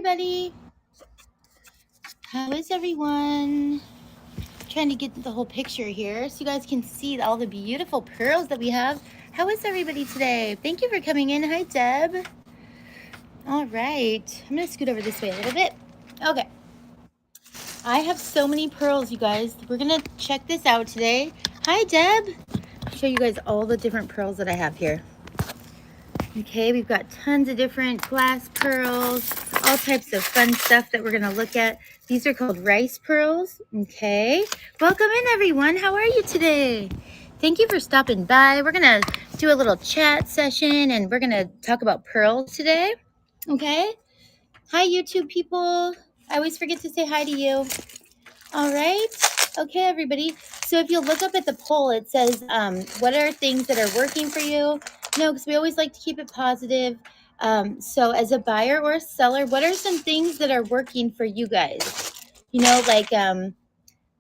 everybody. How is everyone? Trying to get the whole picture here so you guys can see all the beautiful pearls that we have. How is everybody today? Thank you for coming in. Hi, Deb. All right. I'm going to scoot over this way a little bit. Okay. I have so many pearls, you guys. We're going to check this out today. Hi, Deb. I'll show you guys all the different pearls that I have here. Okay, we've got tons of different glass pearls, all types of fun stuff that we're going to look at. These are called rice pearls. Okay, welcome in everyone. How are you today? Thank you for stopping by. We're going to do a little chat session and we're going to talk about pearls today. Okay, hi YouTube people. I always forget to say hi to you. All right. Okay, everybody. So if you look up at the poll, it says, what are things that are working for you? No, because we always like to keep it positive. So as a buyer or a seller, what are some things that are working for you guys? You know, like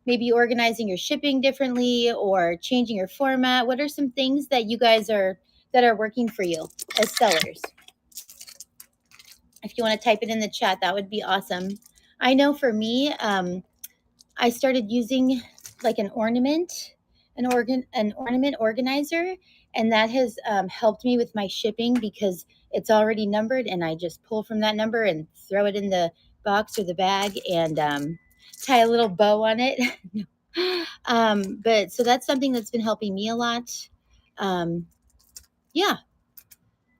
maybe organizing your shipping differently or changing your format. What are some things that you guys are working for you as sellers? If you want to type it in the chat, that would be awesome. I know for me, I started using like an ornament organizer, and that has helped me with my shipping because it's already numbered, and I just pull from that number and throw it in the box or the bag and tie a little bow on it. But so that's something that's been helping me a lot. Yeah.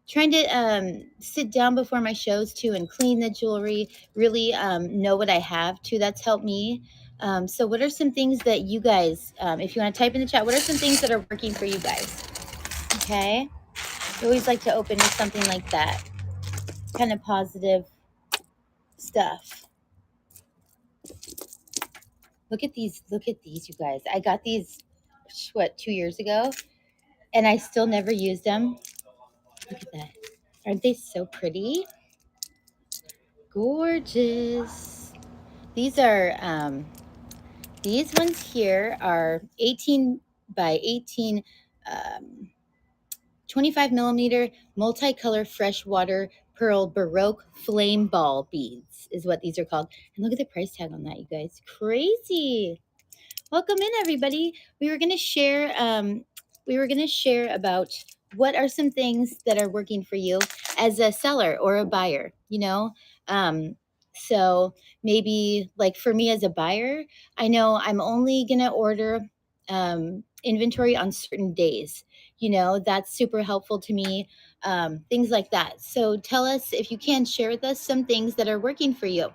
Trying to sit down before my shows too and clean the jewelry, really know what I have too. That's helped me. So what are some things that you guys, if you want to type in the chat, what are some things that are working for you guys? Okay. I always like to open with something like that, kind of positive stuff. Look at these, you guys. I got these, 2 years ago, and I still never used them. Look at that. Aren't they so pretty? Gorgeous. These are, these ones here are 18 by 18, 25 millimeter multicolor freshwater pearl Baroque flame ball beads is what these are called. And look at the price tag on that, you guys. Crazy. Welcome in, everybody. We were going to share about what are some things that are working for you as a seller or a buyer, you know? So maybe like for me as a buyer, I know I'm only going to order inventory on certain days. You know, that's super helpful to me. Things like that. So tell us, if you can, share with us some things that are working for you.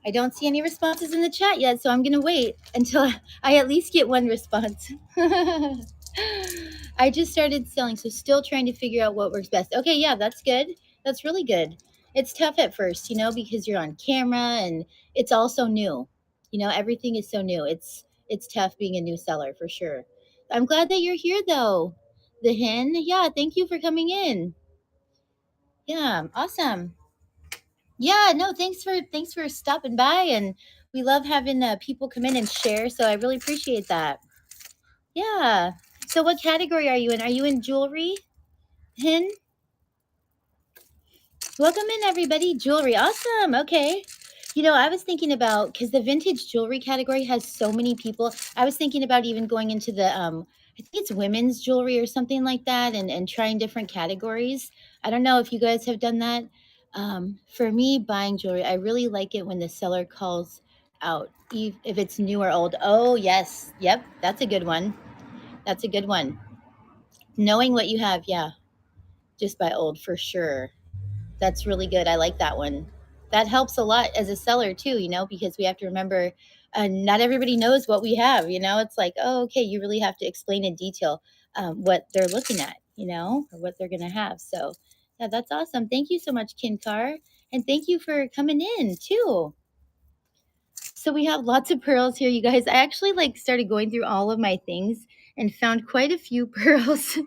I don't see any responses in the chat yet, so I'm going to wait until I at least get one response. I just started selling, so still trying to figure out what works best. Okay, yeah, that's good. That's really good. It's tough at first, you know, because you're on camera and it's all so new. You know, everything is so new. It's tough being a new seller for sure. I'm glad that you're here though. The hen, yeah, thank you for coming in. Yeah, awesome. Yeah, no, thanks for stopping by, and we love having people come in and share. So I really appreciate that. Yeah. So what category are you in? Are you in jewelry, Hin? Welcome in, everybody. Jewelry, awesome. Okay. You know, I was thinking about, because the vintage jewelry category has so many people. I was thinking about even going into the I think it's women's jewelry or something like that, and trying different categories. I don't know if you guys have done that. For me, buying jewelry, I really like it when the seller calls out if it's new or old. Oh, yes. Yep. That's a good one. That's a good one. Knowing what you have. Yeah. Just buy old for sure. That's really good. I like that one. That helps a lot as a seller too, you know, because we have to remember not everybody knows what we have, you know. It's like, oh, okay, you really have to explain in detail what they're looking at, you know, or what they're going to have. So yeah, that's awesome. Thank you so much, Kinkar. And thank you for coming in too. So we have lots of pearls here, you guys. I actually like started going through all of my things and found quite a few pearls.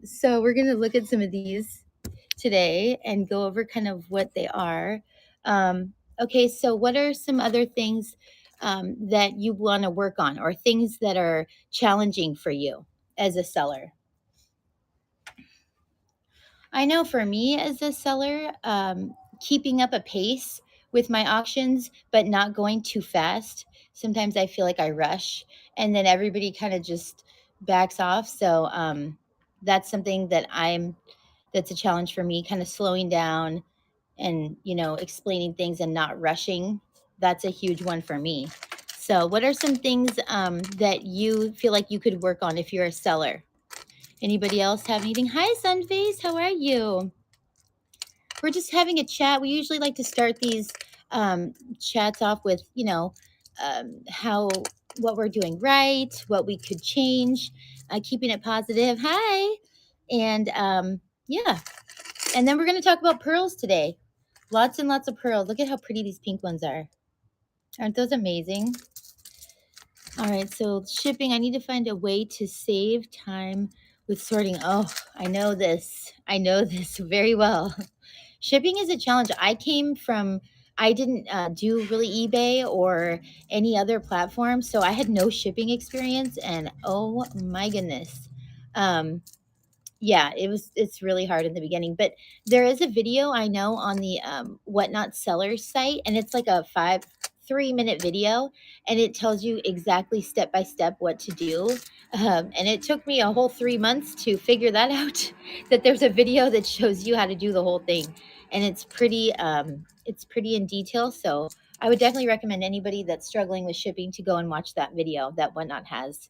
So we're going to look at some of these today and go over kind of what they are. Okay, so what are some other things that you want to work on, or things that are challenging for you as a seller? I know for me as a seller, keeping up a pace with my auctions, but not going too fast. Sometimes I feel like I rush, and then everybody kind of just backs off. So that's something that's a challenge for me, kind of slowing down and explaining things and not rushing. That's a huge one for me. So, what are some things that you feel like you could work on if you're a seller? Anybody else have anything? Hi, Sunface. How are you? We're just having a chat. We usually like to start these chats off with, how what we're doing right, what we could change, keeping it positive. Hi, and yeah, and then we're going to talk about pearls today. Lots and lots of pearls. Look at how pretty these pink ones are. Aren't those amazing? All right, so shipping. I need to find a way to save time with sorting. Oh, I know this. I know this very well. Shipping is a challenge. I didn't do really eBay or any other platform, so I had no shipping experience. And oh my goodness. Yeah, it's really hard in the beginning, but there is a video I know on the Whatnot Sellers site, and it's like a 3-minute video, and it tells you exactly step by step what to do. And it took me a whole 3 months to figure that out, that there's a video that shows you how to do the whole thing, and it's pretty in detail. So I would definitely recommend anybody that's struggling with shipping to go and watch that video that Whatnot has.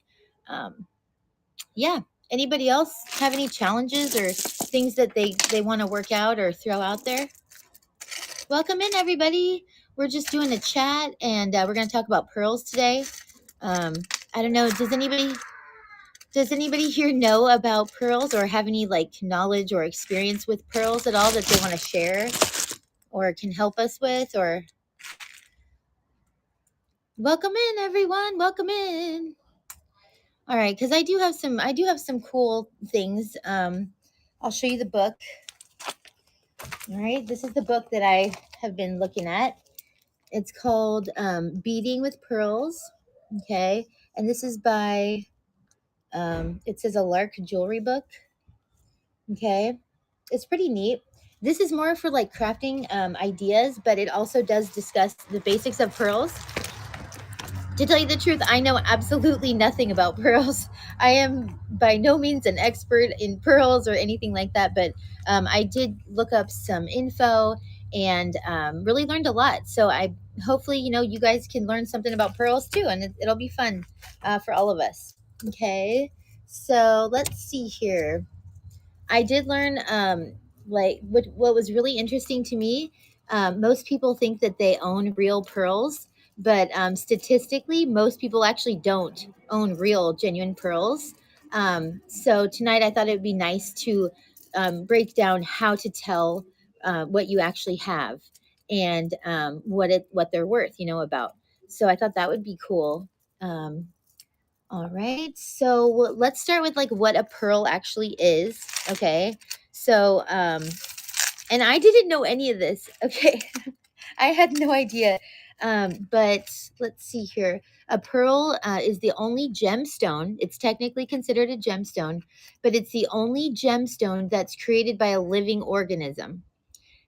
Yeah. Anybody else have any challenges or things that they want to work out or throw out there? Welcome in, everybody. We're just doing a chat, and we're going to talk about pearls today. I don't know. Does anybody here know about pearls or have any like knowledge or experience with pearls at all that they want to share or can help us with? Or welcome in, everyone. Welcome in. All right, because I do have some cool things. I'll show you the book. All right, this is the book that I have been looking at. It's called Beading with Pearls. Okay, and this is by it says a Lark Jewelry book. Okay, it's pretty neat. This is more for like crafting ideas, but it also does discuss the basics of pearls. To tell you the truth, I know absolutely nothing about pearls. I am by no means an expert in pearls or anything like that, but I did look up some info and really learned a lot. So I hopefully, you guys can learn something about pearls too, and it'll be fun for all of us. Okay, so let's see here. I did learn like what was really interesting to me. Most people think that they own real pearls, but statistically, most people actually don't own real, genuine pearls. So tonight, I thought it would be nice to break down how to tell what you actually have and what they're worth. About. So I thought that would be cool. All right. So let's start with like what a pearl actually is. Okay. So, and I didn't know any of this. Okay. I had no idea. But let's see here. A pearl is the only gemstone. It's technically considered a gemstone, but it's the only gemstone that's created by a living organism.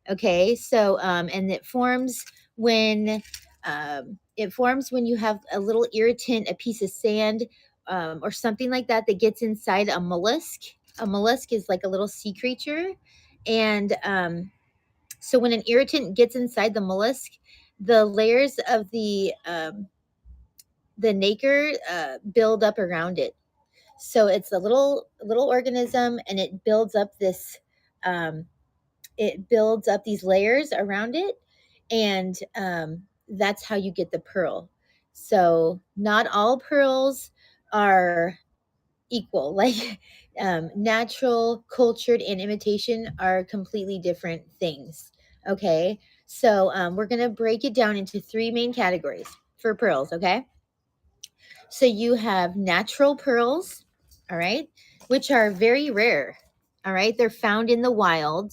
Okay, so and it forms when you have a little irritant, a piece of sand, or something like that that gets inside a mollusk. A mollusk is like a little sea creature, and so when an irritant gets inside the mollusk, the layers of the nacre build up around it. So it's a little organism, and it builds up um, these layers around it, and that's how you get the pearl. So not all pearls are equal. Like natural, cultured, and imitation are completely different things. Okay, so we're gonna break it down into 3 main categories for pearls. Okay, so you have natural pearls, all right, which are very rare. All right, they're found in the wild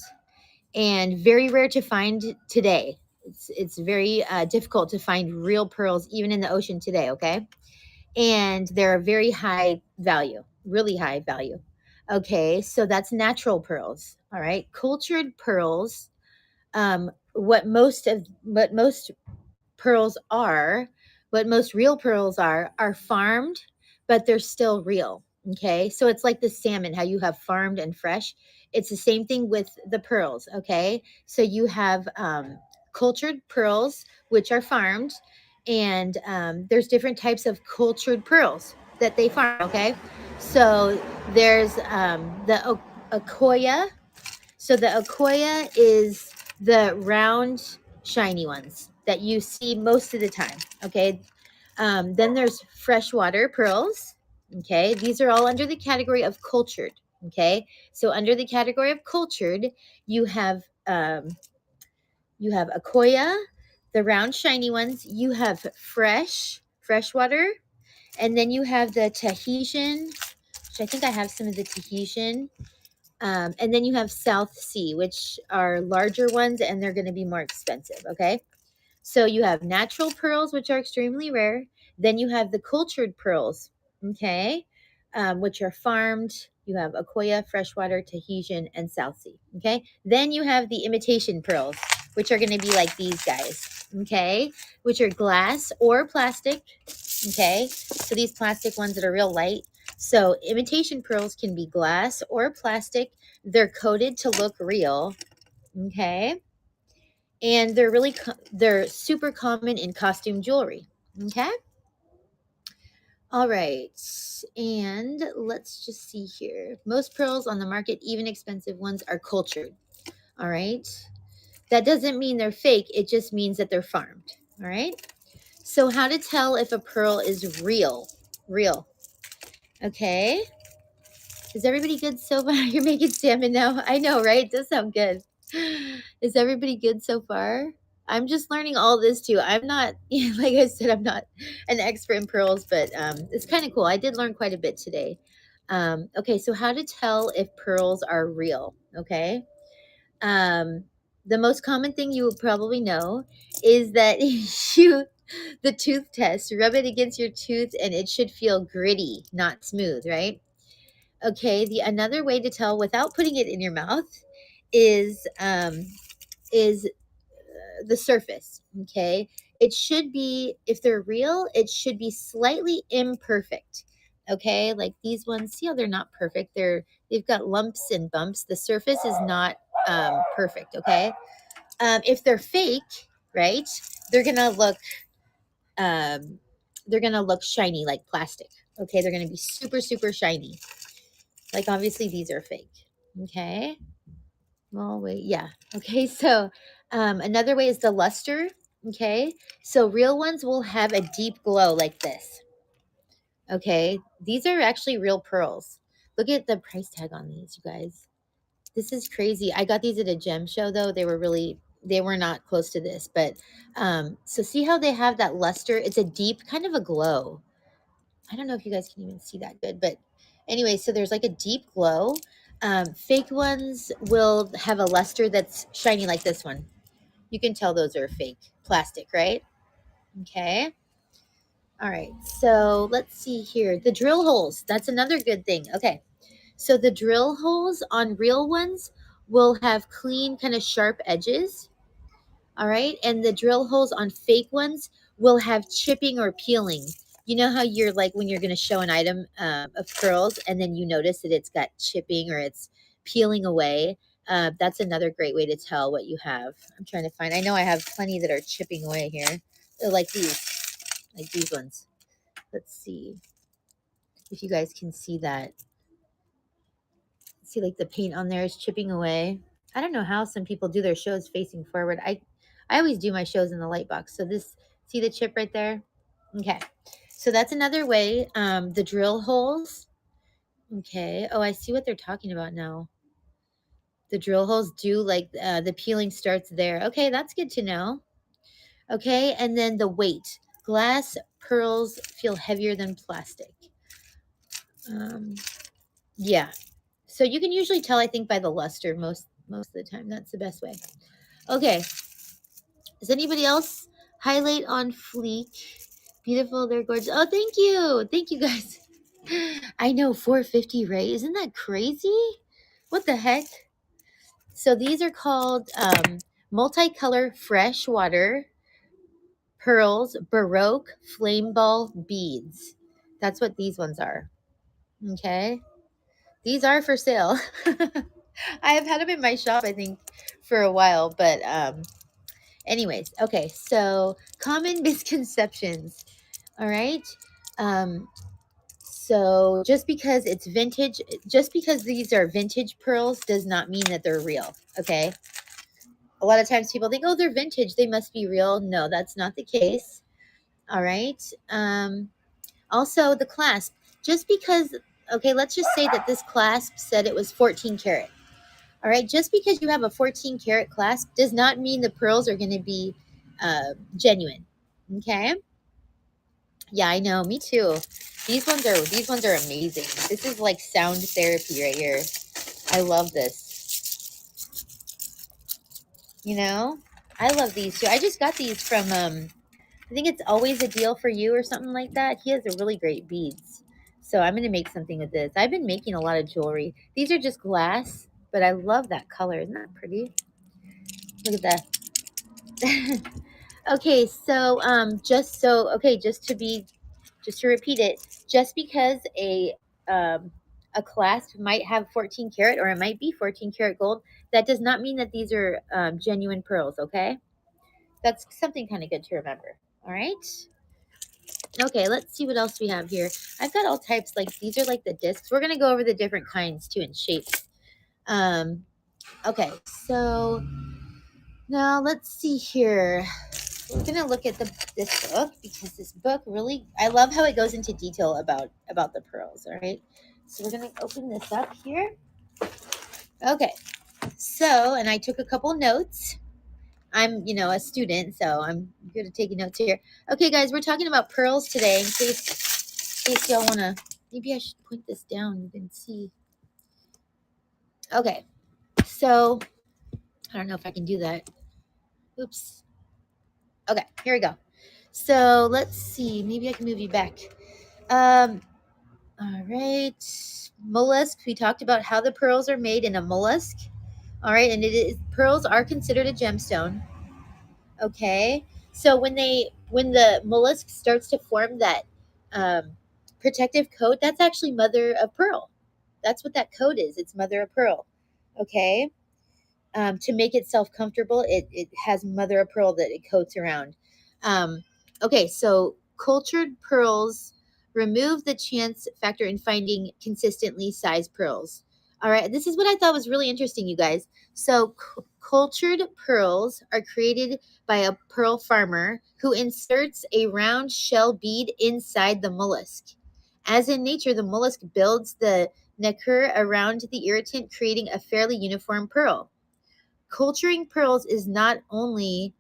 and very rare to find today. It's very difficult to find real pearls even in the ocean today. Okay, and they're a very high value, really high value. Okay, so that's natural pearls. All right, cultured pearls. What most pearls are, what most real pearls are farmed, but they're still real. Okay, so it's like the salmon, how you have farmed and fresh. It's the same thing with the pearls. Okay, so you have cultured pearls, which are farmed, and there's different types of cultured pearls that they farm. Okay, so there's the Akoya. So the Akoya is the round, shiny ones that you see most of the time. Okay. Then there's freshwater pearls. Okay. These are all under the category of cultured. Okay. So under the category of cultured, you have Akoya, the round, shiny ones. You have freshwater, and then you have the Tahitian, which I think I have some of the Tahitian. And then you have South Sea, which are larger ones and they're going to be more expensive. Okay. So you have natural pearls, which are extremely rare. Then you have the cultured pearls. Okay. Which are farmed. You have Akoya, freshwater, Tahitian, and South Sea. Okay. Then you have the imitation pearls, which are going to be like these guys. Okay. Which are glass or plastic. Okay. So these plastic ones that are real light. So imitation pearls can be glass or plastic. They're coated to look real. Okay. And they're super common in costume jewelry. Okay. All right. And let's just see here. Most pearls on the market, even expensive ones, are cultured. All right. That doesn't mean they're fake. It just means that they're farmed. All right. So how to tell if a pearl is real? Real. Okay. Is everybody good so far? You're making salmon now. I know, right? It does sound good. Is everybody good so far? I'm just learning all this too. I'm not, like I said, I'm not an expert in pearls, but it's kind of cool. I did learn quite a bit today. Okay, so how to tell if pearls are real? Okay. Um, the most common thing you will probably know is that the tooth test, rub it against your tooth and it should feel gritty, not smooth, right? Okay, the another way to tell without putting it in your mouth is the surface. Okay, it should be, if they're real, it should be slightly imperfect. Okay, like these ones, see how they're not perfect? They've got lumps and bumps. The surface is not perfect. Okay, if they're fake, right? They're gonna look um, they're gonna look shiny like plastic. Okay, they're gonna be super super shiny. Like obviously these are fake. Okay. Well, wait, yeah. Okay, so another way is the luster. Okay, so real ones will have a deep glow like this. Okay, these are actually real pearls. Look at the price tag on these, you guys. This is crazy. I got these at a gem show though. They were not close to this, but so see how they have that luster? It's a deep kind of a glow. I don't know if you guys can even see that good, but anyway, so there's like a deep glow. Fake ones will have a luster that's shiny like this one. You can tell those are fake plastic, right? Okay. All right. So let's see here. The drill holes. That's another good thing. Okay. So the drill holes on real ones will have clean, kind of sharp edges. All right. And the drill holes on fake ones will have chipping or peeling. You know how you're like when you're going to show an item of pearls and then you notice that it's got chipping or it's peeling away. That's another great way to tell what you have. I'm trying to find, I know I have plenty that are chipping away here. They're like these ones. Let's see if you guys can see that. See like the paint on there is chipping away. I don't know how some people do their shows facing forward. I always do my shows in the light box. So this, see the chip right there? Okay. So that's another way. The drill holes. Okay. Oh, I see what they're talking about now. The drill holes do like the peeling starts there. Okay, that's good to know. Okay, and then the weight. Glass pearls feel heavier than plastic. Yeah. So you can usually tell, I think, by the luster most of the time. That's the best way. Okay. Does anybody else highlight on fleek? Beautiful, they're gorgeous. Oh, thank you. Thank you guys. I know, 450, right? Isn't that crazy? What the heck? So these are called multicolor freshwater pearls Baroque flame ball beads. That's what these ones are. Okay. These are for sale. I have had them in my shop, I think, for a while, but anyways, okay. So common misconceptions. All right. Um, so just because it's vintage, just because these are vintage pearls does not mean that they're real. Okay. A lot of times people think, oh, they're vintage, they must be real. No, that's not the case. All right. Also, the clasp. Just because, okay, let's just say that this clasp said it was 14 karat. All right. Just because you have a 14 karat clasp does not mean the pearls are going to be genuine. Okay. Yeah, I know. Me too. These ones are amazing. This is like sound therapy right here. I love this. You know, I love these too. I just got these from I think it's Always a Deal for You or something like that. He has a really great beads. So I'm gonna make something with this. I've been making a lot of jewelry. These are just glass, but I love that color. Isn't that pretty? Look at that. Okay, so just to repeat it, just because a clasp might have 14 karat or it might be 14 karat gold, that does not mean that these are genuine pearls. Okay, that's something kind of good to remember. All right. Okay, let's see what else we have here. I've got all types. Like these are like the discs. We're gonna go over the different kinds too and shapes. Um, okay, so now let's see here. We're gonna look at this book because this book really, I love how it goes into detail about the pearls. All right, so we're gonna open this up here. Okay, so and I took a couple notes. I'm a student, so I'm good at taking notes here. Okay, guys, we're talking about pearls today. In case y'all wanna, maybe I should point this down. You can see. Okay, so I don't know if I can do that. Oops. Okay, here we go. So let's see. Maybe I can move you back. All right. Mollusk. We talked about how the pearls are made in a mollusk. All right, and pearls are considered a gemstone. Okay. So when the mollusk starts to form that um, protective coat, that's actually mother of pearl. That's what that coat is. It's mother of pearl. Okay. To make itself comfortable, it has mother of pearl that it coats around. Um, okay, so cultured pearls remove the chance factor in finding consistently sized pearls. All right, this is what I thought was really interesting, you guys. So, cultured pearls are created by a pearl farmer who inserts a round shell bead inside the mollusk. As in nature, the mollusk builds the nacre around the irritant, creating a fairly uniform pearl. Culturing pearls is not only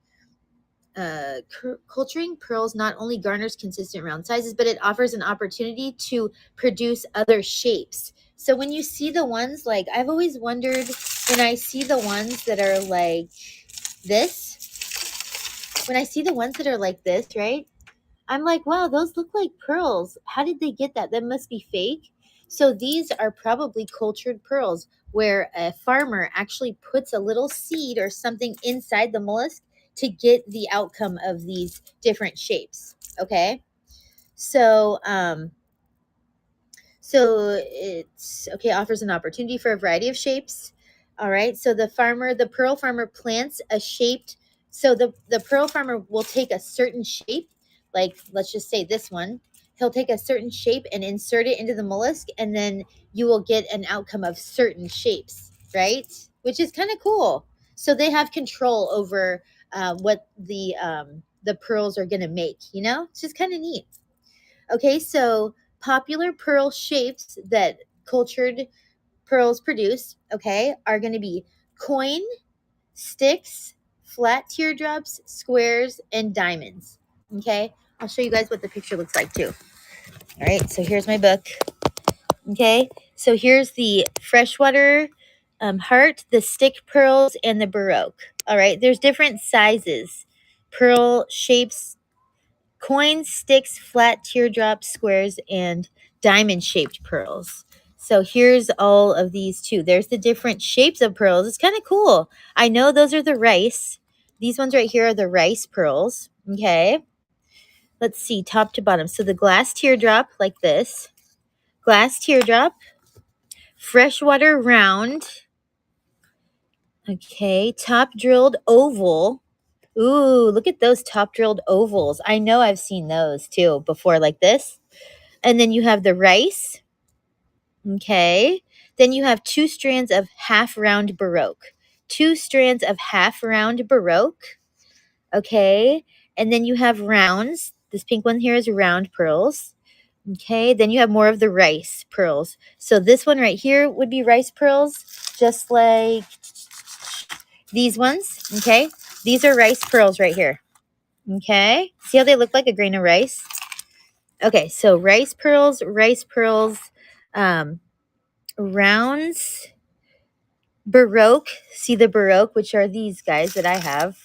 culturing pearls not only garners consistent round sizes, but it offers an opportunity to produce other shapes. So when you see the ones, like, I've always wondered, when I see the ones that are like this, when I see the ones that are like this, right? I'm like, wow, those look like pearls. How did they get that? That must be fake. So these are probably cultured pearls where a farmer actually puts a little seed or something inside the mollusk to get the outcome of these different shapes. Okay. So, it's okay, offers an opportunity for a variety of shapes. All right. So the pearl farmer plants a shaped, so the pearl farmer will take a certain shape, like let's just say this one. He'll take a certain shape and insert it into the mollusk, and then you will get an outcome of certain shapes, right? Which is kind of cool. So they have control over what the pearls are going to make. It's just kind of neat. Okay, so popular pearl shapes that cultured pearls produce, okay, are going to be coin, sticks, flat teardrops, squares, and diamonds. Okay, I'll show you guys what the picture looks like too. All right, so here's my book. Okay, so here's the freshwater heart, the stick pearls, and the baroque. All right, there's different sizes, pearl shapes: coins, sticks, flat teardrops, squares, and diamond shaped pearls. So here's all of these too. There's the different shapes of pearls. It's kind of cool. I know those are the rice. These ones right here are the rice pearls. Okay. Let's see, top to bottom. So the glass teardrop like this. Glass teardrop. Freshwater round. Okay. Top drilled oval. Ooh, look at those top drilled ovals. I know I've seen those too before like this. And then you have the rice. Okay. Then you have 2 strands of half round Baroque. 2 strands of half round Baroque. Okay. And then you have rounds. This pink one here is round pearls. Okay. Then you have more of the rice pearls. So this one right here would be rice pearls, just like these ones. Okay. These are rice pearls right here. Okay. See how they look like a grain of rice? Okay. So rice pearls, rounds, Baroque. See the Baroque, which are these guys that I have.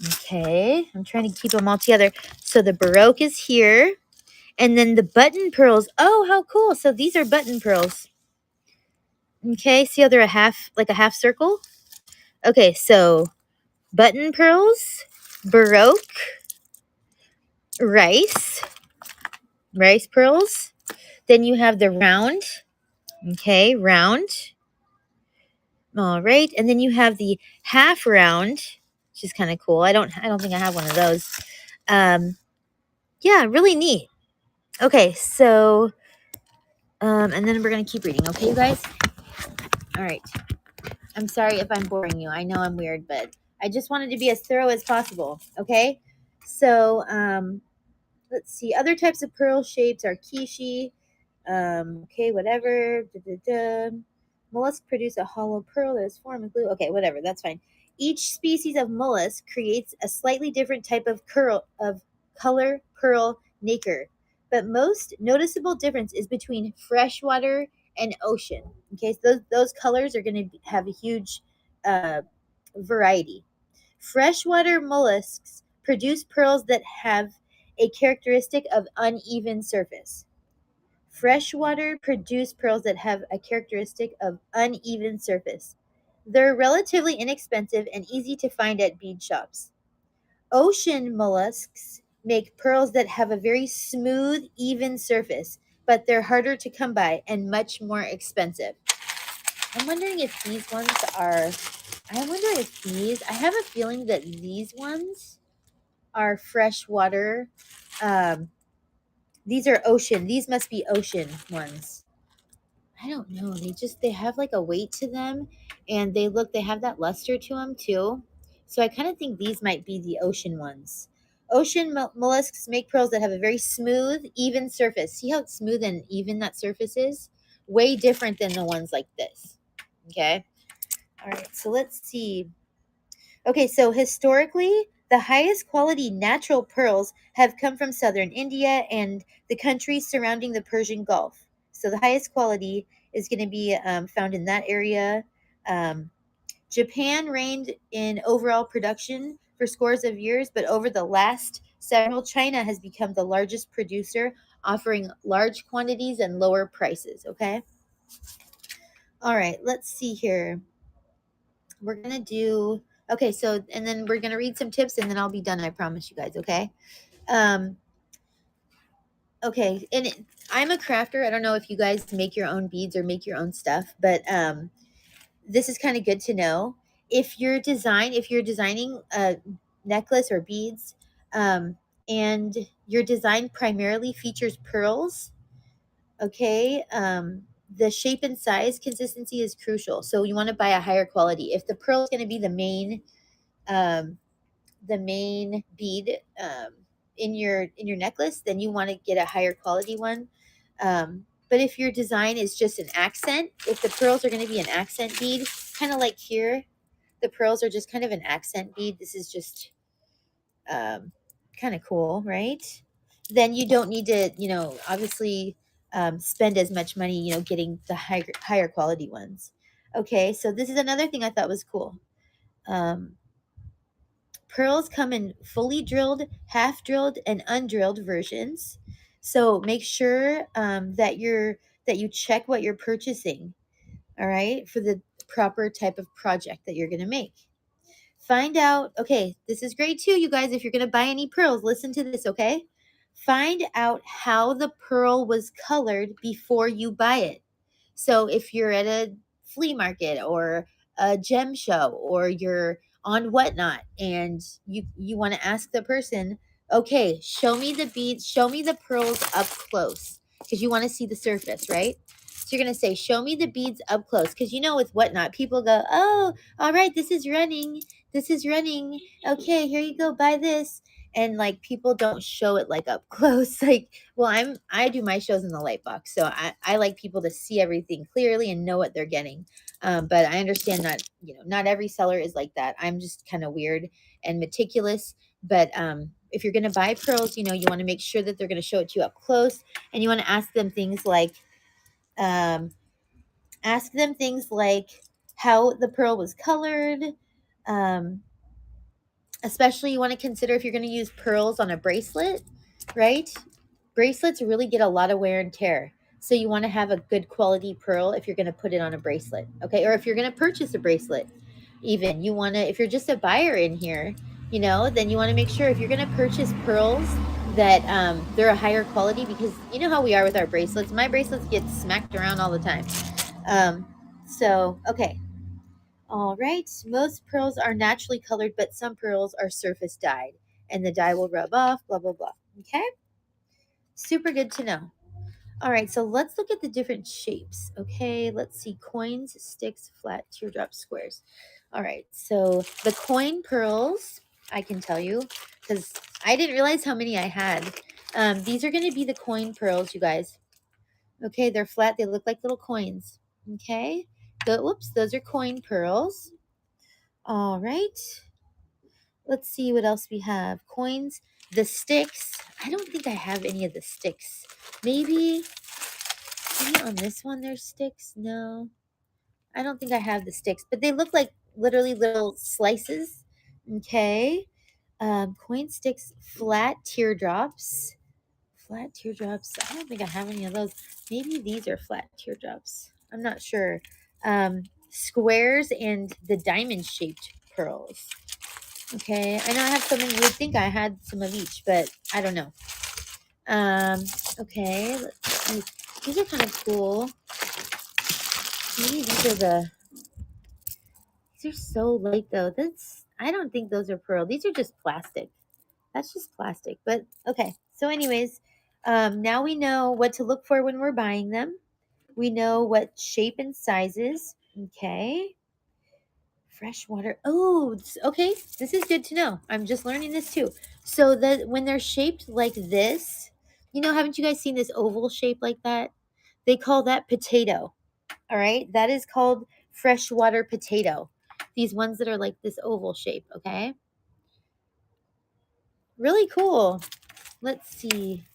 Okay, I'm trying to keep them all together. So the Baroque is here. And then the button pearls. Oh, how cool. So these are button pearls. Okay, see how they're like a half circle? Okay, so button pearls, Baroque, rice pearls. Then you have the round. Okay, round. All right, and then you have the half round, which is kind of cool. I don't think I have one of those. Yeah, really neat. Okay, so and then we're gonna keep reading. Okay, you guys. All right. I'm sorry if I'm boring you. I know I'm weird, but I just wanted to be as thorough as possible. Okay. So let's see. Other types of pearl shapes are kishi. Okay, whatever. Mollusks produce a hollow pearl that is formed of glue. Okay, whatever. That's fine. Each species of mollusk creates a slightly different type of color pearl nacre, but most noticeable difference is between freshwater and ocean. Okay, so those colors are going to have a huge variety. Freshwater mollusks produce pearls that have a characteristic of uneven surface. Freshwater produce pearls that have a characteristic of uneven surface. They're relatively inexpensive and easy to find at bead shops. Ocean mollusks make pearls that have a very smooth, even surface, but they're harder to come by and much more expensive. I'm wondering if these ones are. I have a feeling that these ones are freshwater. These are ocean. These must be ocean ones. I don't know. They have like a weight to them, and they have that luster to them too. So I kind of think these might be the ocean ones. Ocean mollusks make pearls that have a very smooth, even surface. See how smooth and even that surface is? Way different than the ones like this. Okay. All right. So let's see. Okay. So historically, the highest quality natural pearls have come from southern India and the countries surrounding the Persian Gulf. So the highest quality is going to be found in that area. Japan reigned in overall production for scores of years, but over the last several, China has become the largest producer, offering large quantities and lower prices. Okay. All right. Let's see here. We're going to do. Okay. So, and then we're going to read some tips and then I'll be done. I promise you guys. Okay. Okay. And I'm a crafter. I don't know if you guys make your own beads or make your own stuff, but this is kind of good to know. If you're designing a necklace or beads, and your design primarily features pearls, okay, the shape and size consistency is crucial. So you want to buy a higher quality. If the pearl is going to be um, the main bead in your necklace, then you want to get a higher quality one. But if your design is just an accent, if the pearls are going to be an accent bead, kind of like here, the pearls are just kind of an accent bead. This is just kind of cool, right? Then you don't need to, obviously spend as much money, getting the higher quality ones. Okay, so this is another thing I thought was cool. Pearls come in fully drilled, half drilled, and undrilled versions. So make sure that you check what you're purchasing, all right, for the proper type of project that you're going to make. Find out, okay, this is great too, you guys. If you're going to buy any pearls, listen to this, okay? Find out how the pearl was colored before you buy it. So if you're at a flea market or a gem show or you're on Whatnot and you want to ask the person, okay, show me the beads, show me the pearls up close because you want to see the surface, right? So you're going to say, show me the beads up close because with Whatnot, people go, oh, all right, this is running. This is running. Okay, here you go, buy this. And like people don't show it like up close. Like, well, I do my shows in the light box, so I like people to see everything clearly and know what they're getting. But I understand that not every seller is like that. I'm just kind of weird and meticulous. But if you're gonna buy pearls, you want to make sure that they're gonna show it to you up close, and you want to ask them things like how the pearl was colored. Um, Especially you want to consider if you're going to use pearls on a bracelet, right? Bracelets really get a lot of wear and tear. So you want to have a good quality pearl if you're going to put it on a bracelet, okay? Or if you're going to purchase a bracelet, even you want to, if you're just a buyer in here, then you want to make sure if you're going to purchase pearls that they're a higher quality, because you know how we are with our bracelets. My bracelets get smacked around all the time. So, okay. All right. Most pearls are naturally colored, but some pearls are surface dyed, and the dye will rub off, blah, blah, blah. Okay? Super good to know. All right, so let's look at the different shapes. Okay, let's see. Coins, sticks, flat, teardrop, squares. All right, so the coin pearls, I can tell you, because I didn't realize how many I had. These are going to be the coin pearls, you guys. Okay, they're flat. They look like little coins. Okay, those are coin pearls. All right. Let's see what else we have. Coins, the sticks. I don't think I have any of the sticks. Maybe on this one there's sticks. No, I don't think I have the sticks, but they look like literally little slices. Okay. Coin sticks, flat teardrops. Flat teardrops. I don't think I have any of those. Maybe these are flat teardrops. I'm not sure. Squares and the diamond shaped pearls. Okay, I know I have so many. You would think I had some of each, but I don't know. Okay, let's see. These are kind of cool. Maybe these are so light though. I don't think those are pearl. These are just plastic. That's just plastic. But okay. So anyways, now we know what to look for when we're buying them. We know what shape and sizes. Okay. Freshwater. Oh, okay. This is good to know. I'm just learning this too. So that when they're shaped like this, haven't you guys seen this oval shape like that? They call that potato. All right. That is called freshwater potato. These ones that are like this oval shape. Okay. Really cool. Let's see.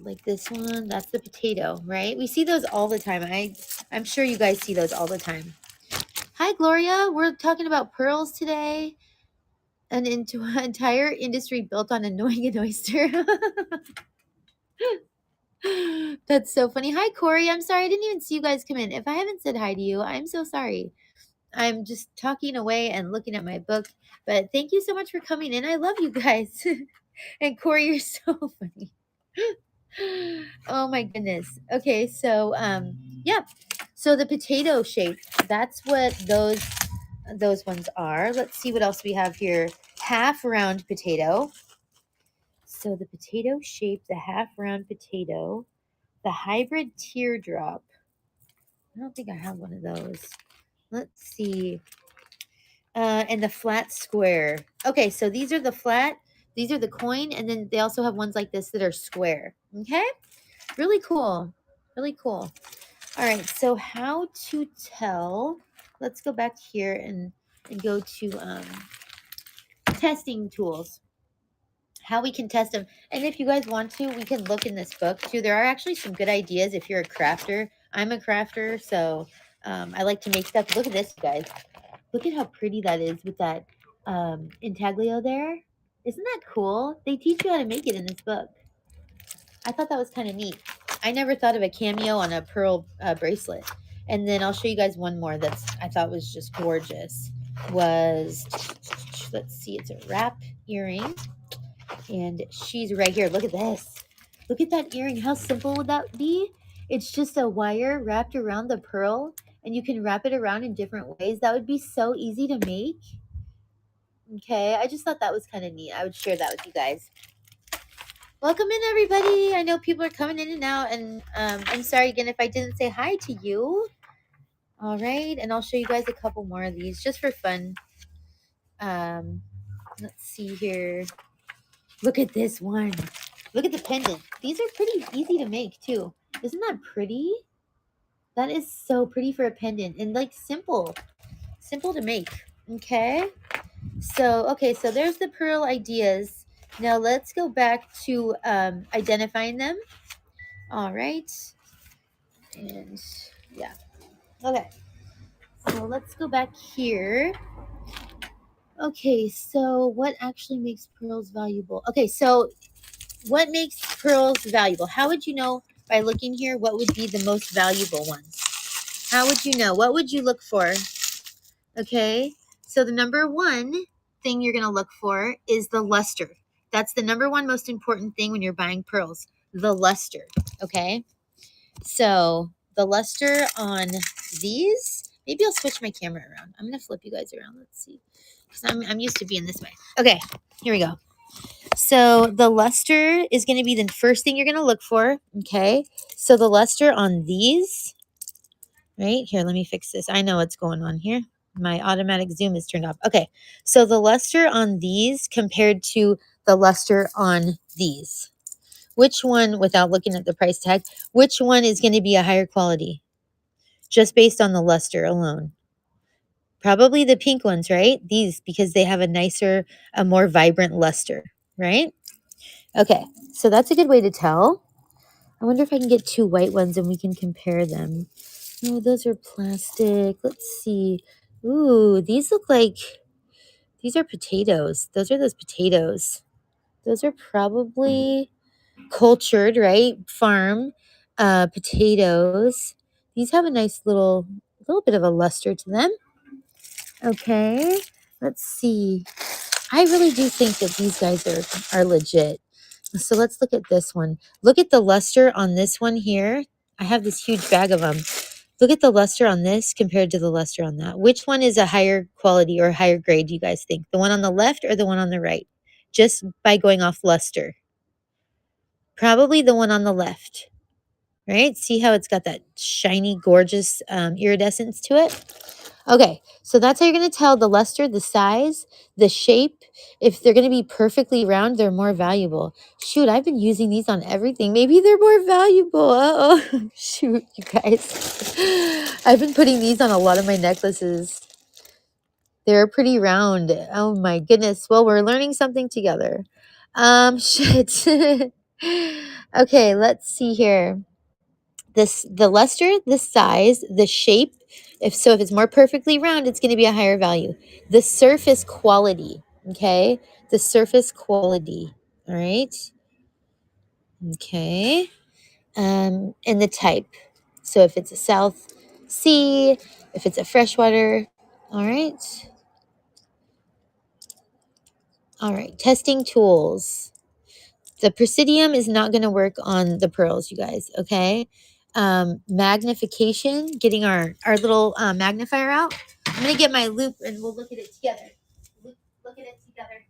Like this one, that's the potato, right? We see those all the time. I'm sure you guys see those all the time. Hi, Gloria. We're talking about pearls today. An entire industry built on annoying an oyster. That's so funny. Hi, Corey. I'm sorry. I didn't even see you guys come in. If I haven't said hi to you, I'm so sorry. I'm just talking away and looking at my book. But thank you so much for coming in. I love you guys. And Corey, you're so funny. Oh my goodness. Okay, so yeah. So the potato shape, that's what those ones are. Let's see what else we have here. Half round potato. So the potato shape, the half round potato, the hybrid teardrop. I don't think I have one of those. Let's see. And the flat square. Okay, so these are the flat, these are the coin, and then they also have ones like this that are square. Okay? Really cool. Really cool. All right, so how to tell. Let's go back here and go to testing tools. How we can test them. And if you guys want to, we can look in this book too. There are actually some good ideas if you're a crafter. I'm a crafter, so I like to make stuff. Look at this, guys. Look at how pretty that is with that intaglio there. Isn't that cool? They teach you how to make it in this book. I thought that was kind of neat. I never thought of a cameo on a pearl bracelet. And then I'll show you guys one more that's I thought was just gorgeous. Was, let's see, it's a wrap earring. And she's right here. Look at this. Look at that earring. How simple would that be? It's just a wire wrapped around the pearl, and you can wrap it around in different ways. That would be so easy to make. Okay, I just thought that was kind of neat. I would share that with you guys. Welcome in, everybody. I know people are coming in and out, and I'm sorry again if I didn't say hi to you. All right, and I'll show you guys a couple more of these just for fun. Let's see here. Look at this one. Look at the pendant. These are pretty easy to make too. Isn't that pretty? That is so pretty for a pendant and like simple to make. Okay. So there's the pearl ideas. Now let's go back to identifying them. All right. And yeah. Okay. So let's go back here. Okay. So what actually makes pearls valuable? Okay. So what makes pearls valuable? How would you know by looking here what would be the most valuable ones? How would you know? What would you look for? Okay. So the number one thing you're going to look for is the luster. That's the number one most important thing when you're buying pearls, the luster. Okay. So the luster on these, maybe I'll switch my camera around. I'm going to flip you guys around. Let's see. Because I'm used to being this way. Okay. Here we go. So the luster is going to be the first thing you're going to look for. Okay. So the luster on these, right here, let me fix this. I know what's going on here. My automatic zoom is turned off. Okay. So the luster on these compared to the luster on these, which one, without looking at the price tag, which one is going to be a higher quality just based on the luster alone? Probably the pink ones, right? These, because they have a nicer, a more vibrant luster, right? Okay, so that's a good way to tell. I wonder if I can get two white ones and we can compare them. Oh, those are plastic. Let's see. Ooh, these look like, these are potatoes. Those are those potatoes. Those are probably cultured, right? Farm potatoes. These have a nice little bit of a luster to them. Okay, let's see. I really do think that these guys are legit. So let's look at this one. Look at the luster on this one here. I have this huge bag of them. Look at the luster on this compared to the luster on that. Which one is a higher quality or higher grade, do you guys think? The one on the left or the one on the right? Just by going off luster. Probably the one on the left, right? See how it's got that shiny, gorgeous iridescence to it? Okay, so that's how you're going to tell the luster, the size, the shape. If they're going to be perfectly round, they're more valuable. Shoot, I've been using these on everything. Maybe they're more valuable. Uh-oh. Shoot, you guys. I've been putting these on a lot of my necklaces. They're pretty round. Oh my goodness. Well, we're learning something together. Shit. Okay, let's see here. The luster, the size, the shape. If it's more perfectly round, it's going to be a higher value. The surface quality, okay? The surface quality, all right? Okay. And the type. So if it's a South Sea, if it's a freshwater, all right? All right, testing tools. The Presidium is not going to work on the pearls, you guys, okay? Magnification, getting our little magnifier out. I'm going to get my loop and we'll look at it together. Look at it together.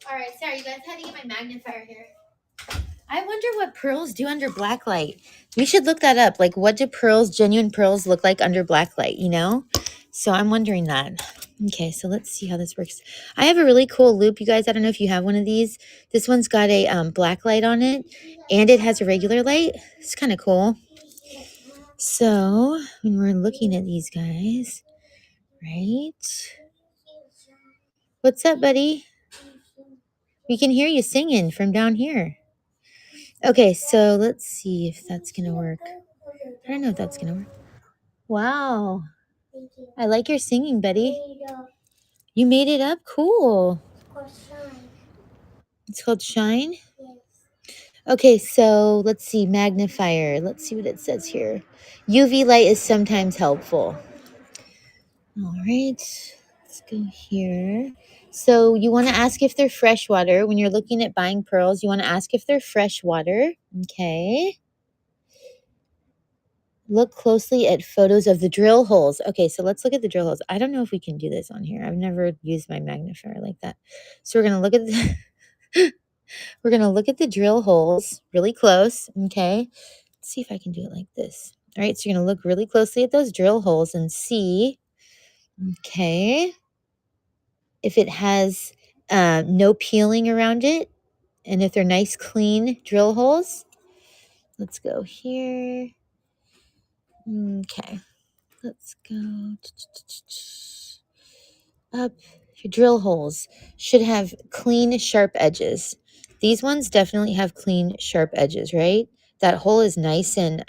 All right, sorry, you guys. Had to get my magnifier here. I wonder what pearls do under black light. We should look that up. Like, what do pearls, genuine pearls, look like under black light, you know? So I'm wondering that. Okay, so let's see how this works. I have a really cool loop, you guys. I don't know if you have one of these. This one's got a black light on it, and it has a regular light. It's kind of cool. So when we're looking at these guys, right? What's up, buddy? We can hear you singing from down here. Okay, so let's see if that's going to work. I don't know if that's going to work. Wow. I like your singing, buddy. You made it up? Cool. It's called Shine? Okay, so let's see. Magnifier. Let's see what it says here. UV light is sometimes helpful. All right. Let's go here. So you want to ask if they're freshwater. When you're looking at buying pearls, you want to ask if they're freshwater. Okay. Look closely at photos of the drill holes. Okay, so let's look at the drill holes. I don't know if we can do this on here. I've never used my magnifier like that. So we're gonna look at the we're gonna look at the drill holes really close. Okay. Let's see if I can do it like this. All right, so you're gonna look really closely at those drill holes and see, okay, if it has no peeling around it, and if they're nice, clean drill holes. Let's go here. Okay. Let's go up. Your drill holes should have clean, sharp edges. These ones definitely have clean, sharp edges, right? That hole is nice and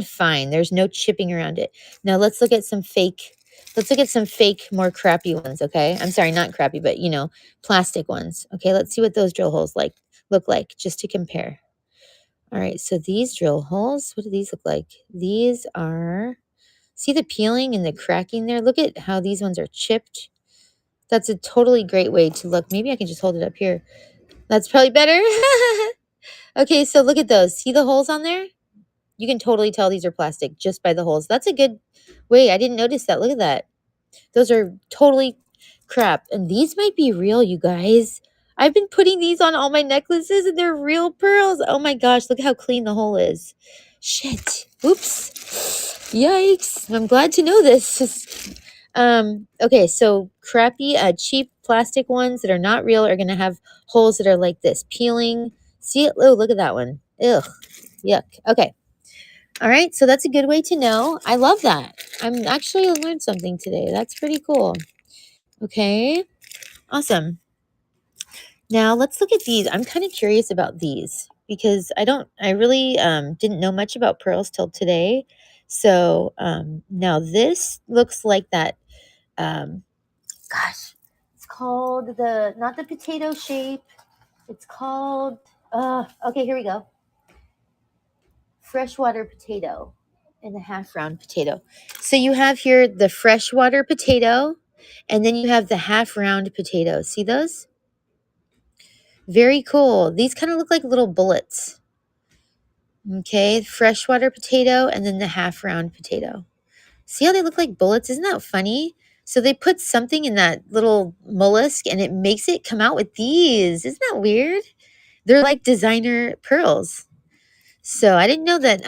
fine. There's no chipping around it. Now let's look at some fake. Let's look at some fake, more crappy ones. Okay, I'm sorry, not crappy, but you know, plastic ones. Okay, let's see what those drill holes look like, just to compare. All right, so these drill holes, what do these look like? These are, see the peeling and the cracking there? Look at how these ones are chipped. That's a totally great way to look. Maybe I can just hold it up here. That's probably better. Okay, so look at those. See the holes on there? You can totally tell these are plastic just by the holes. That's a good way. I didn't notice that. Look at that. Those are totally crap. And these might be real, you guys. I've been putting these on all my necklaces and they're real pearls. Oh my gosh, look how clean the hole is. Shit. Oops. Yikes. I'm glad to know this. Okay, so crappy, cheap plastic ones that are not real are going to have holes that are like this. Peeling. See it? Oh, look at that one. Ugh. Yuck. Okay. All right, so that's a good way to know. I love that. I'm actually learned something today. That's pretty cool. Okay, awesome. Now let's look at these. I'm kind of curious about these because I really didn't know much about pearls till today. So now this looks like that. Gosh, it's called not the potato shape. It's called, okay, here we go. Freshwater potato and a half round potato. So you have here the freshwater potato, and then you have the half round potato. See those? Very cool. These kind of look like little bullets. Okay, freshwater potato and then the half round potato. See how they look like bullets? Isn't that funny? So they put something in that little mollusk and it makes it come out with these. Isn't that weird? They're like designer pearls. So I didn't know that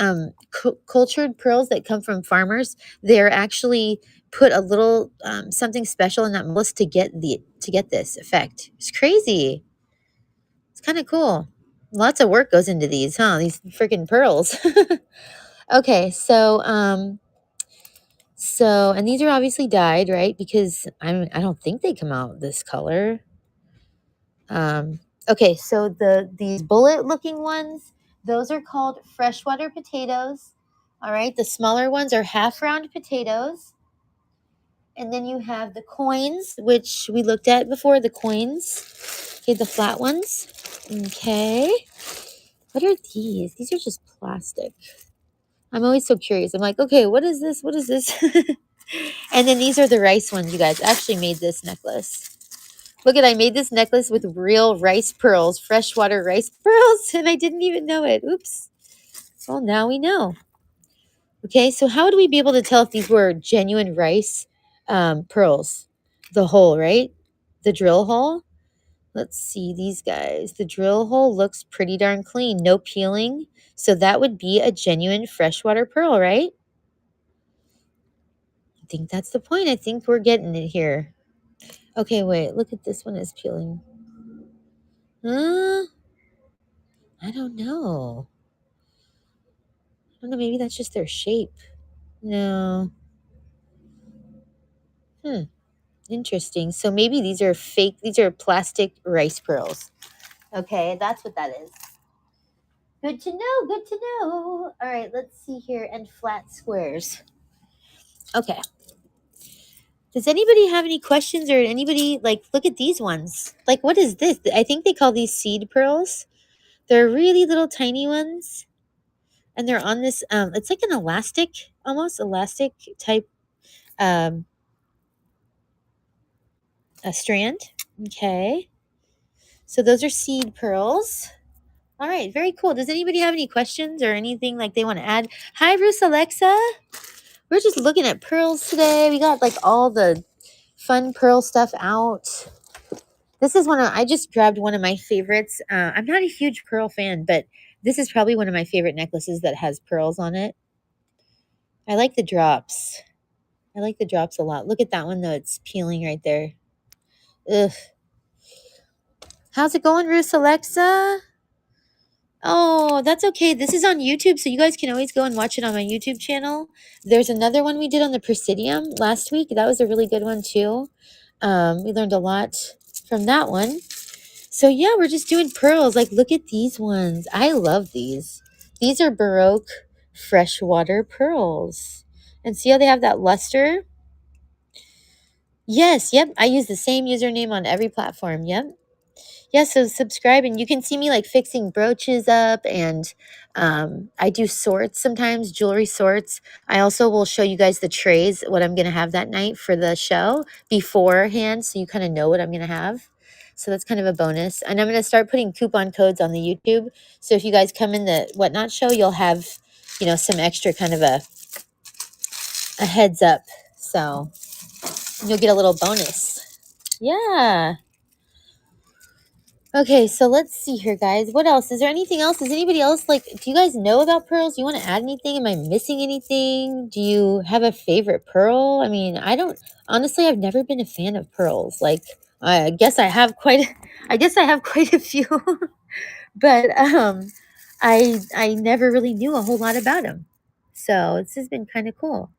cultured pearls that come from farmers, they're actually put a little something special in that mollusk to get this effect. It's crazy. It's kind of cool. Lots of work goes into these, huh? These freaking pearls. Okay, so and these are obviously dyed, right? Because I don't think they come out this color. Okay, so these bullet looking ones, those are called freshwater potatoes. All right, the smaller ones are half round potatoes. And then you have the coins, which we looked at before, the coins. Okay, the flat ones. Okay. What are these? These are just plastic. I'm always so curious. I'm like, okay, what is this? What is this? And then these are the rice ones, you guys. I actually made this necklace. Look at, I made this necklace with real rice pearls, freshwater rice pearls, and I didn't even know it. Oops. Well, now we know. Okay, so how would we be able to tell if these were genuine rice pearls? The hole, right? The drill hole. Let's see these guys. The drill hole looks pretty darn clean. No peeling. So that would be a genuine freshwater pearl, right? I think that's the point. I think we're getting it here. Okay, wait. Look at this one is peeling. I don't know. I don't know. Maybe that's just their shape. No. Interesting. So maybe these are fake. These are plastic rice pearls. Okay, that's what that is. Good to know. Good to know. All right, let's see here. And flat squares. Okay. Does anybody have any questions or anybody like look at these ones? Like, what is this? I think they call these seed pearls. They're really little tiny ones. And they're on this it's like an elastic, almost elastic type um a strand. Okay. So those are seed pearls. All right, very cool. Does anybody have any questions or anything like they want to add? Hi, Bruce Alexa. We're just looking at pearls today. We got like all the fun pearl stuff out. This is I just grabbed one of my favorites. I'm not a huge pearl fan, but this is probably one of my favorite necklaces that has pearls on it. I like the drops. I like the drops a lot. Look at that one though. It's peeling right there. Ugh. How's it going, Bruce Alexa? Oh, that's okay. This is on YouTube, so you guys can always go and watch it on my YouTube channel. There's another one we did on the Presidium last week. That was a really good one too. We learned a lot from that one. So yeah, we're just doing pearls. Like, look at these ones. I love these. These are Baroque freshwater pearls. And see how they have that luster? Yes, yep. I use the same username on every platform. Yep. Yeah, so subscribe and you can see me like fixing brooches up and I do sorts sometimes, jewelry sorts. I also will show you guys the trays, what I'm going to have that night for the show beforehand so you kind of know what I'm going to have. So that's kind of a bonus. And I'm going to start putting coupon codes on the YouTube. So if you guys come in the Whatnot show, you'll have, some extra kind of a heads up. So you'll get a little bonus. Yeah. Okay, so let's see here, guys. What else? Is there anything else? Does anybody else do you guys know about pearls? Do you want to add anything? Am I missing anything? Do you have a favorite pearl? I mean, I don't, honestly, I've never been a fan of pearls. Like, I guess I have I guess I have quite a few, but I never really knew a whole lot about them. So this has been kind of cool.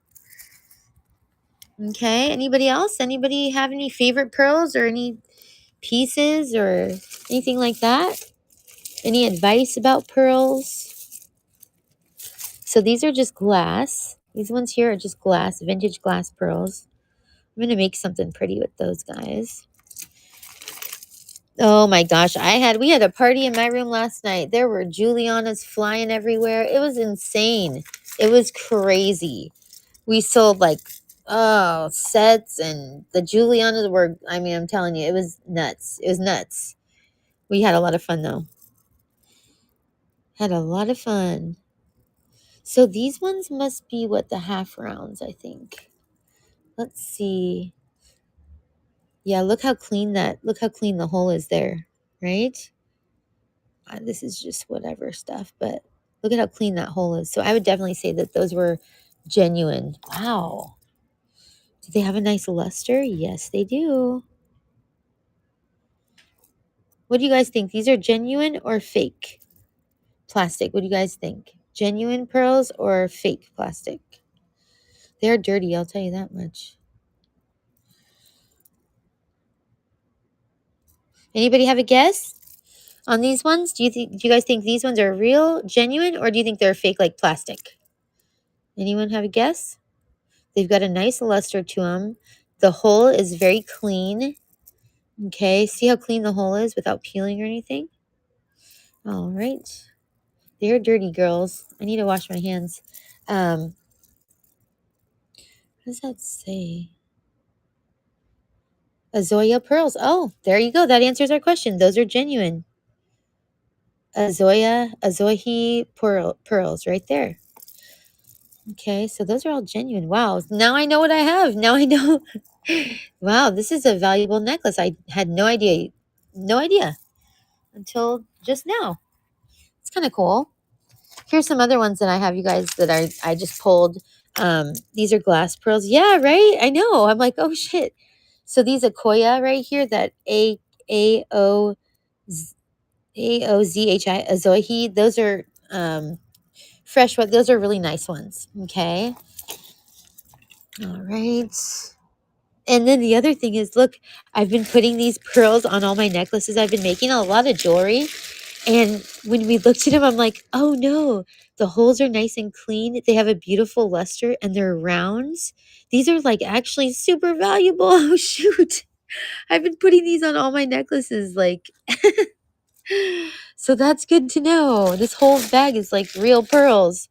Okay, anybody else? Anybody have any favorite pearls or any pieces or anything like that? Any advice about pearls? So these are just glass. These ones here are just glass, vintage glass pearls. I'm going to make something pretty with those guys. Oh my gosh, we had a party in my room last night. There were Julianas flying everywhere. It was insane. It was crazy. We sold sets and the Julianas were, I'm telling you, it was nuts. It was nuts. We had a lot of fun though. Had a lot of fun. So these ones must be the half rounds, I think. Let's see. Yeah, look how clean the hole is there, right? This is just whatever stuff, but look at how clean that hole is. So I would definitely say that those were genuine. Wow. Do they have a nice luster? Yes, they do. What do you guys think? These are genuine or fake plastic? What do you guys think? Genuine pearls or fake plastic? They're dirty, I'll tell you that much. Anybody have a guess on these ones? Do you guys think these ones are real, genuine, or do you think they're fake like plastic? Anyone have a guess? They've got a nice luster to them. The hole is very clean. Okay, see how clean the hole is without peeling or anything? All right. They're dirty girls. I need to wash my hands. What does that say? Azoya pearls. Oh, there you go. That answers our question. Those are genuine. Azohi pearls right there. Okay, so those are all genuine. Wow. Now I know what I have. Now I know. Wow, this is a valuable necklace. I had no idea. no idea until just now. It's kind of cool. Here's some other ones that I have, you guys, that I just pulled. These are glass pearls. Yeah, right? I know. I'm like, oh shit. So these Akoya right here, that A-O A-O-Z-H-I, Azohi, those are fresh. Those are really nice ones. Okay. All right. And then the other thing is, look, I've been putting these pearls on all my necklaces. I've been making a lot of jewelry. And when we looked at them, I'm like, oh no, the holes are nice and clean. They have a beautiful luster and they're rounds. These are like actually super valuable. Oh shoot. I've been putting these on all my necklaces. Like, so that's good to know. This whole bag is like real pearls.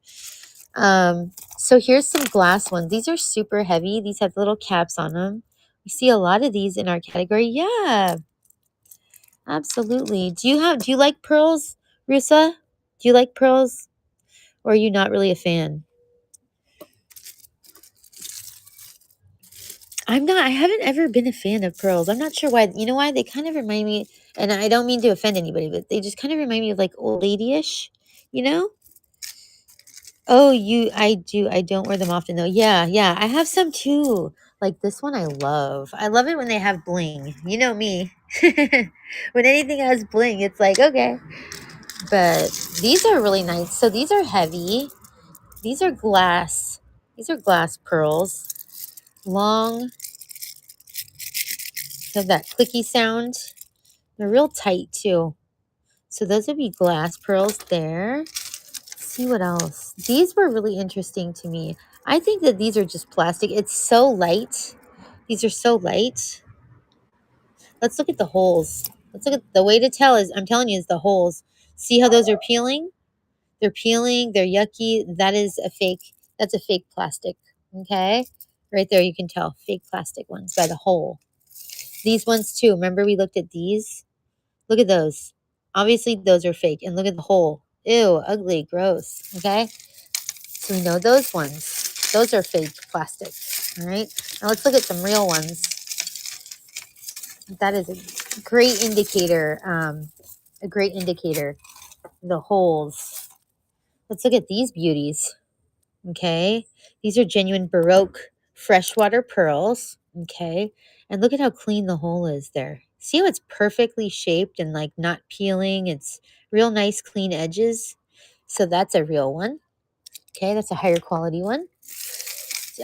So here's some glass ones. These are super heavy. These have little caps on them. We see a lot of these in our category. Yeah, absolutely. Do you like pearls, Rusa? Do you like pearls? Or are you not really a fan? I haven't ever been a fan of pearls. I'm not sure why. You know why? They kind of remind me, and I don't mean to offend anybody, but they just kind of remind me of like old lady-ish, you know? Oh, I do. I don't wear them often though. Yeah, yeah. I have some too. Like this one I love. I love it when they have bling. You know me. When anything has bling, it's like, okay. But these are really nice. So these are heavy. These are glass. These are glass pearls. Long. Have that clicky sound. They're real tight too. So those would be glass pearls there. See what else. These were really interesting to me. I think that these are just plastic. It's so light. These are so light. Let's look at the holes. Let's look at the way to tell is, I'm telling you, is the holes. See how those are peeling? They're peeling. They're yucky. That is a fake. That's a fake plastic. Okay. Right there, you can tell fake plastic ones by the hole. These ones too. Remember we looked at these? Look at those. Obviously, those are fake. And look at the hole. Ew, ugly, gross. Okay. So we know those ones. Those are fake plastic. All right. Now let's look at some real ones. That is a great indicator. A great indicator. The holes. Let's look at these beauties. Okay. These are genuine Baroque freshwater pearls. Okay. And look at how clean the hole is there. See how it's perfectly shaped and like not peeling. It's real nice, clean edges. So that's a real one. Okay. That's a higher quality one.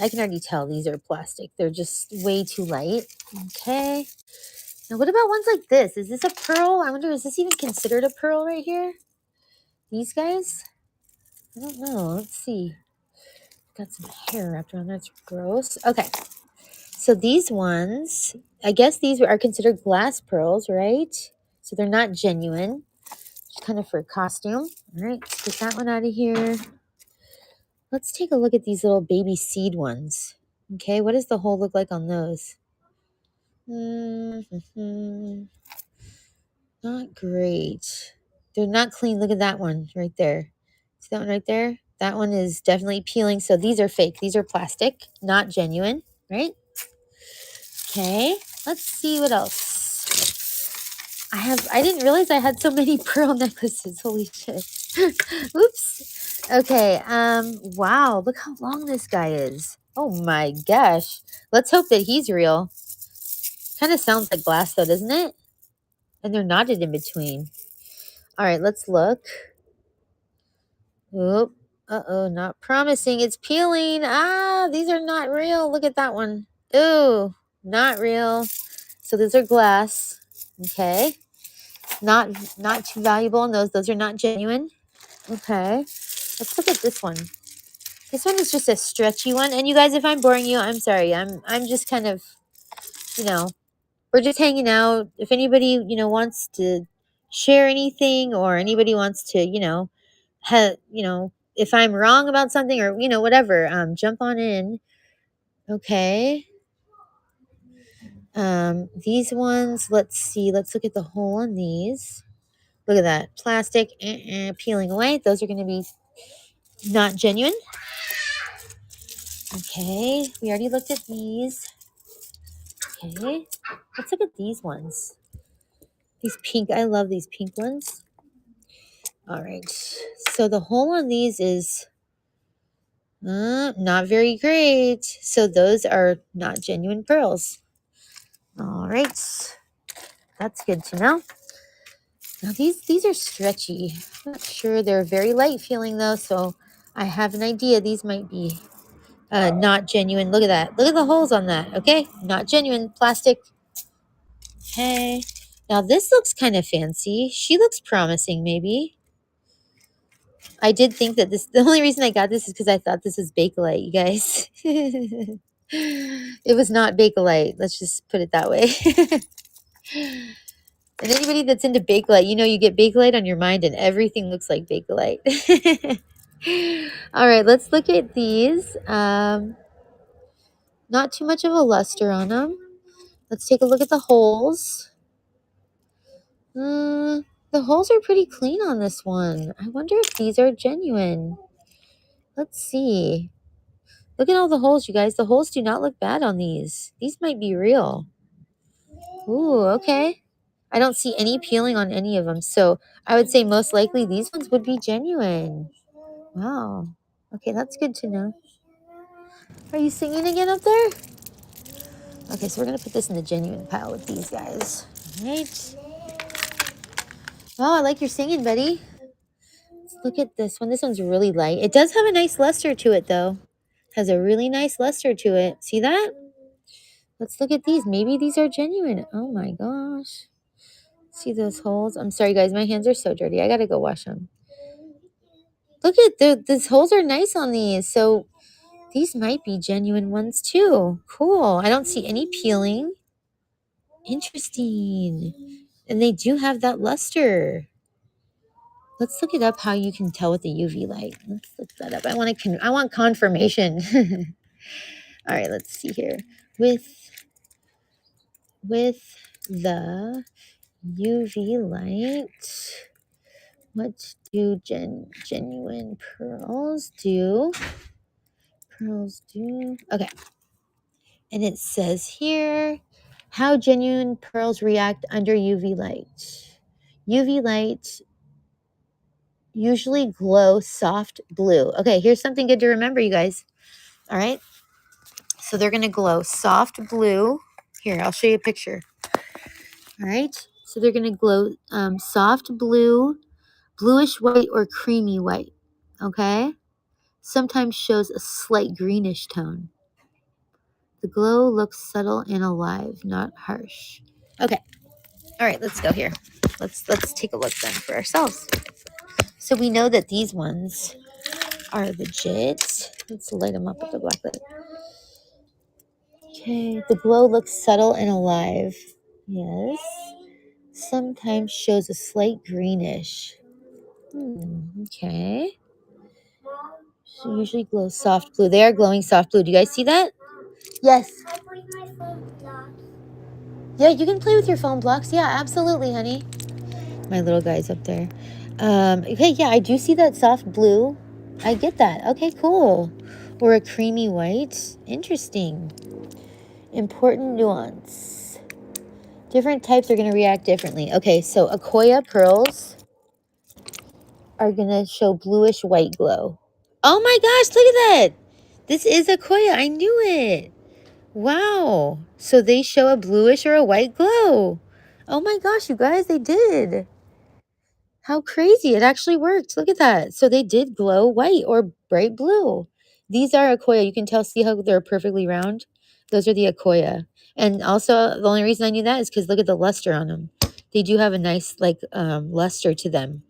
I can already tell these are plastic. They're just way too light. Okay. Now, what about ones like this? Is this a pearl? I wonder, is this even considered a pearl right here? These guys? I don't know. Let's see. Got some hair wrapped around. That's gross. Okay. So these ones, I guess these are considered glass pearls, right? So they're not genuine. Just kind of for costume. All right. Let's get that one out of here. Let's take a look at these little baby seed ones. Okay. What does the hole look like on those? Not great. They're not clean. Look at that one right there. See that one right there? That one is definitely peeling. So these are fake. These are plastic, not genuine, right? Okay. Let's see what else. I didn't realize I had so many pearl necklaces. Holy shit. Oops. Okay. Wow. Look how long this guy is. Oh my gosh. Let's hope that he's real. Kind of sounds like glass though, doesn't it? And they're knotted in between. All right, let's look. Oop. Uh-oh, not promising. It's peeling. Ah, these are not real. Look at that one. Ooh, not real. So those are glass. Okay. Not too valuable. And those are not genuine. Okay. Let's look at this one. This one is just a stretchy one. And you guys, if I'm boring you, I'm sorry. I'm just kind of, you know, we're just hanging out. If anybody, wants to share anything or anybody wants to, if I'm wrong about something or, whatever, jump on in. Okay. These ones, let's see. Let's look at the hole on these. Look at that. Plastic peeling away. Those are going to be not genuine. Okay. We already looked at these. Okay. Let's look at these ones. These pink, I love these pink ones. All right. So the hole on these is not very great. So those are not genuine pearls. All right. That's good to know. Now these are stretchy. I'm not sure. They're very light feeling though. So I have an idea. These might be not genuine. Look at that. Look at the holes on that. Okay. Not genuine. Plastic. Okay. Now this looks kind of fancy. She looks promising maybe. I did think that the only reason I got this is because I thought this was Bakelite, you guys. It was not Bakelite. Let's just put it that way. And anybody that's into Bakelite, you know you get Bakelite on your mind and everything looks like Bakelite. All right, let's look at these. Not too much of a luster on them. Let's take a look at the holes. The holes are pretty clean on this one. I wonder if these are genuine. Let's see. Look at all the holes, you guys. The holes do not look bad on these. These might be real. Ooh, okay. I don't see any peeling on any of them. So I would say most likely these ones would be genuine. Wow. Okay, that's good to know. Are you singing again up there? Okay, so we're going to put this in the genuine pile with these guys. All right. Oh, I like your singing, buddy. Let's look at this one. This one's really light. It does have a nice luster to it, though. Has a really nice luster to it. See that? Let's look at these. Maybe these are genuine. Oh my gosh. See those holes? I'm sorry, guys. My hands are so dirty. I got to go wash them. Look at these holes are nice on these. So these might be genuine ones too. Cool. I don't see any peeling. Interesting. And they do have that luster. Let's look it up how you can tell with the UV light. Let's look that up. I want confirmation. All right, let's see here. With the UV light, what do genuine pearls do? Pearls do. Okay. And it says here how genuine pearls react under UV light. UV light usually glow soft blue. Okay, here's something good to remember, you guys. All right. So they're going to glow soft blue. Here, I'll show you a picture. All right. So they're going to glow soft blue, bluish white, or creamy white. Okay. Sometimes shows a slight greenish tone. The glow looks subtle and alive, not harsh. Okay. All right, let's go here. Let's take a look then for ourselves. So we know that these ones are legit. Let's light them up with the black light. Okay, the glow looks subtle and alive. Yes. Sometimes shows a slight greenish. Okay. So usually glows soft blue. They are glowing soft blue. Do you guys see that? Yes. I bring my phone blocks. Yeah, you can play with your phone blocks. Yeah, absolutely, honey. My little guy's up there. Okay, yeah, I do see that soft blue. I get that. Okay, cool. Or a creamy white. Interesting. Important nuance. Different types are going to react differently. Okay, so Akoya pearls are going to show bluish white glow. Oh my gosh, look at that. This is Akoya. I knew it. Wow. So they show a bluish or a white glow. Oh my gosh, you guys, they did. How crazy. It actually worked. Look at that. So they did glow white or bright blue. These are Akoya. You can see how they're perfectly round? Those are the Akoya. And also, the only reason I knew that is because look at the luster on them. They do have a nice, luster to them.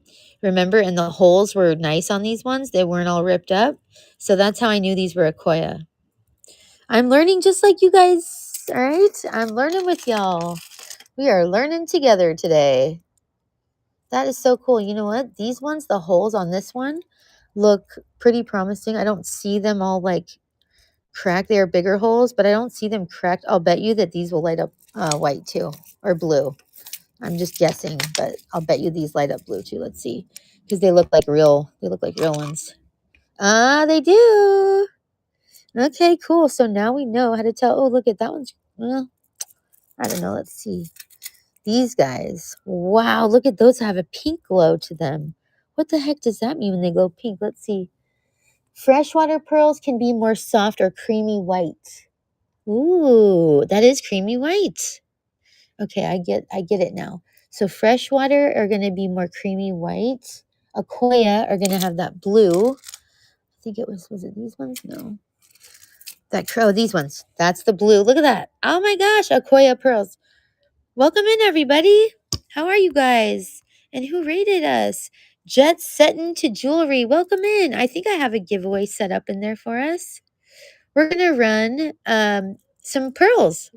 Remember? And the holes were nice on these ones. They weren't all ripped up. So that's how I knew these were Akoya. I'm learning just like you guys, all right? I'm learning with y'all. We are learning together today. That is so cool. You know what? These ones, the holes on this one look pretty promising. I don't see them all cracked. They are bigger holes, but I don't see them cracked. I'll bet you that these will light up white too, or blue. I'm just guessing, but I'll bet you these light up blue too. Let's see. Because they look like real ones. Ah, they do. Okay, cool. So now we know how to tell. Oh, look at that one's, well, I don't know. Let's see. These guys. Wow, look at those have a pink glow to them. What the heck does that mean when they glow pink? Let's see. Freshwater pearls can be more soft or creamy white. Ooh, that is creamy white. Okay, I get it now. So freshwater are going to be more creamy white. Akoya are going to have that blue. I think it was it these ones? No. These ones. That's the blue. Look at that. Oh my gosh, Akoya pearls. Welcome in, everybody. How are you guys? And who rated us? Jet Setting to Jewelry. Welcome in. I think I have a giveaway set up in there for us. We're going to run some pearls.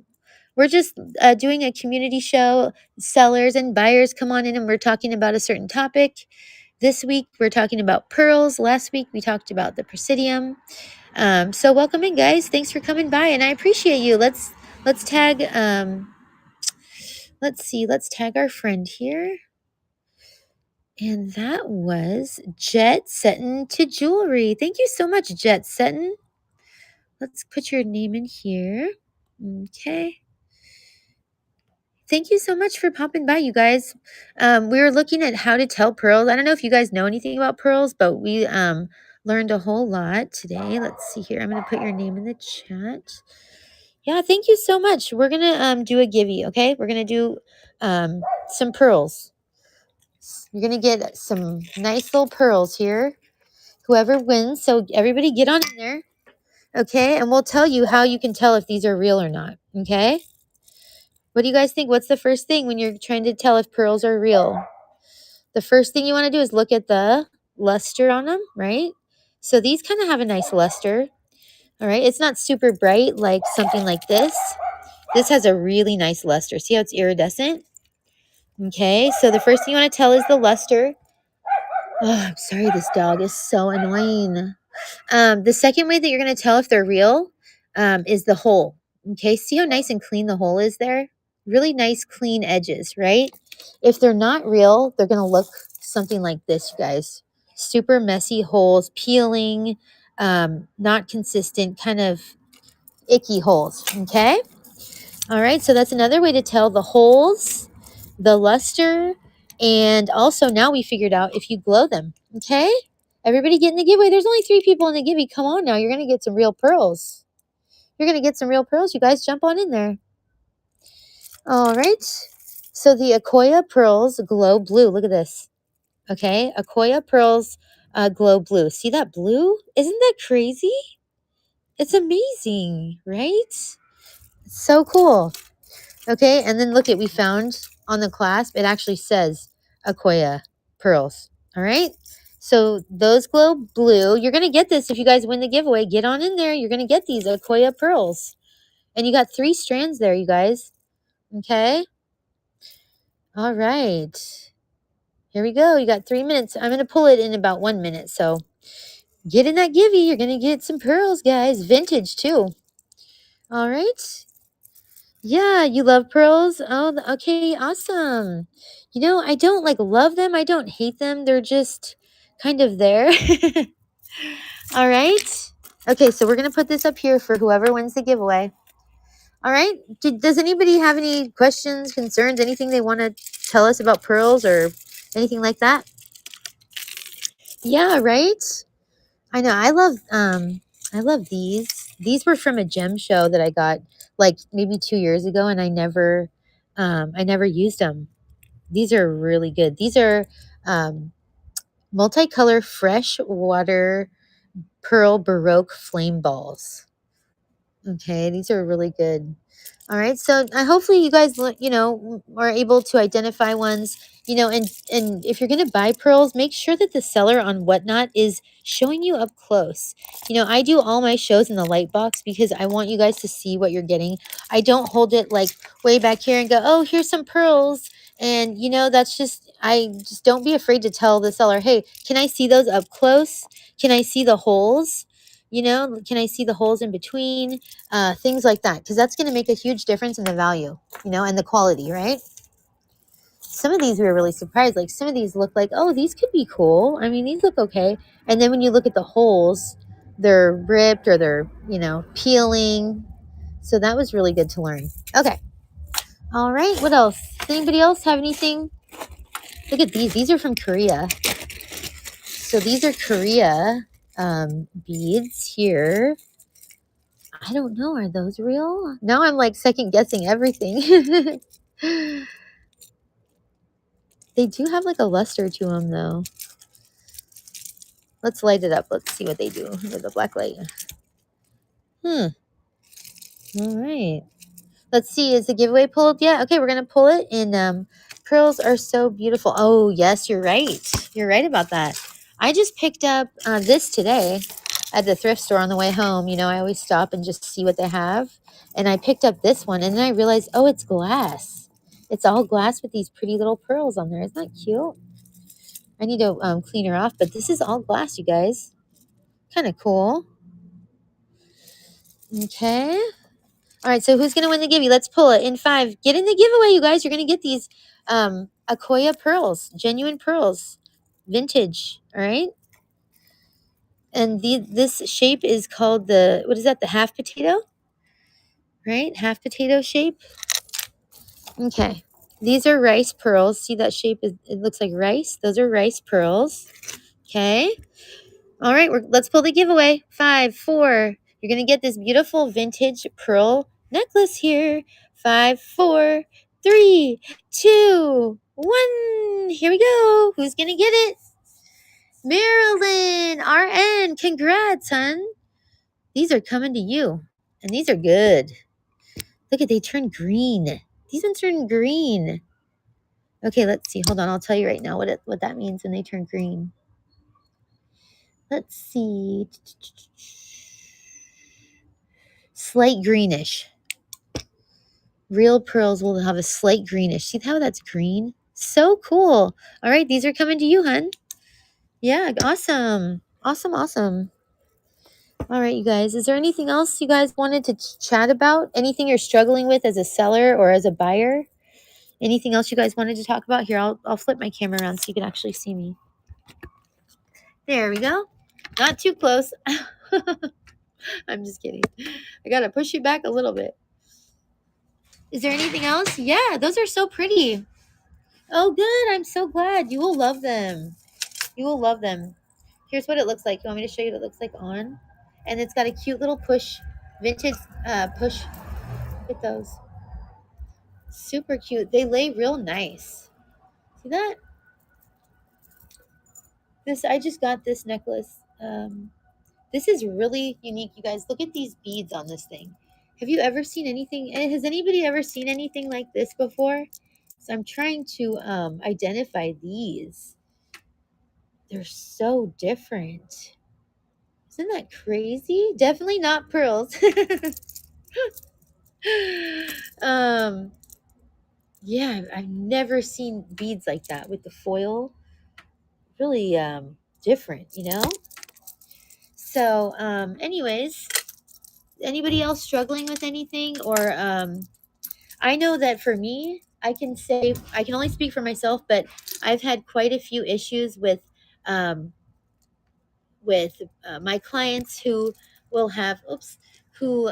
We're just doing a community show. Sellers and buyers come on in and we're talking about a certain topic. This week, we're talking about pearls. Last week, we talked about the Presidium. So welcome in, guys. Thanks for coming by, and I appreciate you. Let's tag. Let's tag our friend here. And that was Jet Setting to Jewelry. Thank you so much, Jet Setting. Let's put your name in here. Okay. Thank you so much for popping by, you guys. We were looking at how to tell pearls. I don't know if you guys know anything about pearls, but we learned a whole lot today. Let's see here. I'm going to put your name in the chat. Yeah, thank you so much. We're going to do a givey, okay? We're going to do some pearls. You're going to get some nice little pearls here. Whoever wins, so everybody get on in there, okay? And we'll tell you how you can tell if these are real or not, okay? What do you guys think? What's the first thing when you're trying to tell if pearls are real? The first thing you want to do is look at the luster on them, right? So these kind of have a nice luster, all right? It's not super bright like something like this. This has a really nice luster. See how it's iridescent? Okay, so the first thing you want to tell is the luster. Oh, I'm sorry, this dog is so annoying. The second way that you're going to tell if they're real is the hole. Okay, see how nice and clean the hole is there? Really nice, clean edges, right? If they're not real, they're going to look something like this, you guys. Super messy holes, peeling, not consistent, kind of icky holes, okay? All right, so that's another way to tell the holes, the luster, and also now we figured out if you glow them, okay? Everybody get in the giveaway. There's only 3 people in the giveaway. Come on now, you're going to get some real pearls. You're going to get some real pearls. You guys jump on in there. All right, so the Akoya pearls glow blue. Look at this, okay? Akoya pearls glow blue. See that blue? Isn't that crazy? It's amazing, right? It's so cool. Okay, and then look at, we found on the clasp, it actually says Akoya pearls. All right, so those glow blue. You're going to get this if you guys win the giveaway. Get on in there. You're going to get these Akoya pearls. And you got 3 strands there, you guys. Okay. All right. Here we go. You got 3 minutes. I'm going to pull it in about 1 minute. So get in that givey. You're going to get some pearls, guys. Vintage, too. All right. Yeah, you love pearls? Oh, okay, awesome. You know, I don't love them. I don't hate them. They're just kind of there. All right. Okay, so we're going to put this up here for whoever wins the giveaway. All right. Does anybody have any questions, concerns, anything they want to tell us about pearls or anything like that? Yeah, right? I know. I love these. These were from a gem show that I got like maybe 2 years ago, and I never used them. These are really good. These are multicolor freshwater pearl Baroque flame balls. Okay, these are really good. All right, so hopefully you guys, are able to identify ones, and if you're going to buy pearls, make sure that the seller on Whatnot is showing you up close. I do all my shows in the light box because I want you guys to see what you're getting. I don't hold it like way back here and go, oh, here's some pearls. And, I just don't be afraid to tell the seller, hey, can I see those up close? Can I see the holes? Can I see the holes in between? Things like that, because that's going to make a huge difference in the value, and the quality, right? Some of these we were really surprised. Like some of these look like, oh, these could be cool. I mean, these look okay. And then when you look at the holes, they're ripped or they're, peeling. So that was really good to learn. Okay. All right, what else? Does anybody else have anything? Look at these. These are from Korea. So these are Korea beads here. I don't know. Are those real? Now I'm like second guessing everything. They do have like a luster to them though. Let's light it up. Let's see what they do with the black light. All right. Let's see. Is the giveaway pulled yet? Okay, we're gonna pull it. And pearls are so beautiful. Oh yes, you're right. You're right about that. I just picked up this today at the thrift store on the way home. You know, I always stop and just see what they have. And I picked up this one, and then I realized, oh, it's glass. It's all glass with these pretty little pearls on there. Isn't that cute? I need to clean her off, but this is all glass, you guys. Kind of cool. Okay. All right, so who's going to win the giveaway? Let's pull it in 5. Get in the giveaway, you guys. You're going to get these Akoya pearls, genuine pearls, vintage. All right. And this shape is called what is that? The half potato, right? Half potato shape. Okay. These are rice pearls. See that shape? It looks like rice. Those are rice pearls. Okay. All right, let's pull the giveaway. 5, 4. You're going to get this beautiful vintage pearl necklace here. 5, 4, 3, 2, 1. Here we go. Who's going to get it? Marilyn, RN. Congrats, hun. These are coming to you. And these are good. Look at, they turn green. These ones turn green. Okay, let's see. Hold on. I'll tell you right now what that means when they turn green. Let's see. Slight greenish. Real pearls will have a slight greenish. See how that's green? So cool. All right, these are coming to you, hun. Yeah, awesome. Awesome, awesome. All right, you guys. Is there anything else you guys wanted to chat about? Anything you're struggling with as a seller or as a buyer? Anything else you guys wanted to talk about? Here, I'll flip my camera around so you can actually see me. There we go. Not too close. I'm just kidding. I got to push you back a little bit. Is there anything else? Yeah, those are so pretty. Oh, good. I'm so glad. You will love them. You will love them. Here's what it looks like. You want me to show you what it looks like on? And it's got a cute little push, vintage push. Look at those. Super cute. They lay real nice. See that? I just got this necklace. This is really unique, you guys. Look at these beads on this thing. Have you ever seen anything? Has anybody ever seen anything like this before? So I'm trying to identify these. They're so different. Isn't that crazy? Definitely not pearls. Yeah, I've never seen beads like that with the foil. Really different, you know? So, anyways, anybody else struggling with anything? Or I know that for me, I can only speak for myself, but I've had quite a few issues with my clients who will have, who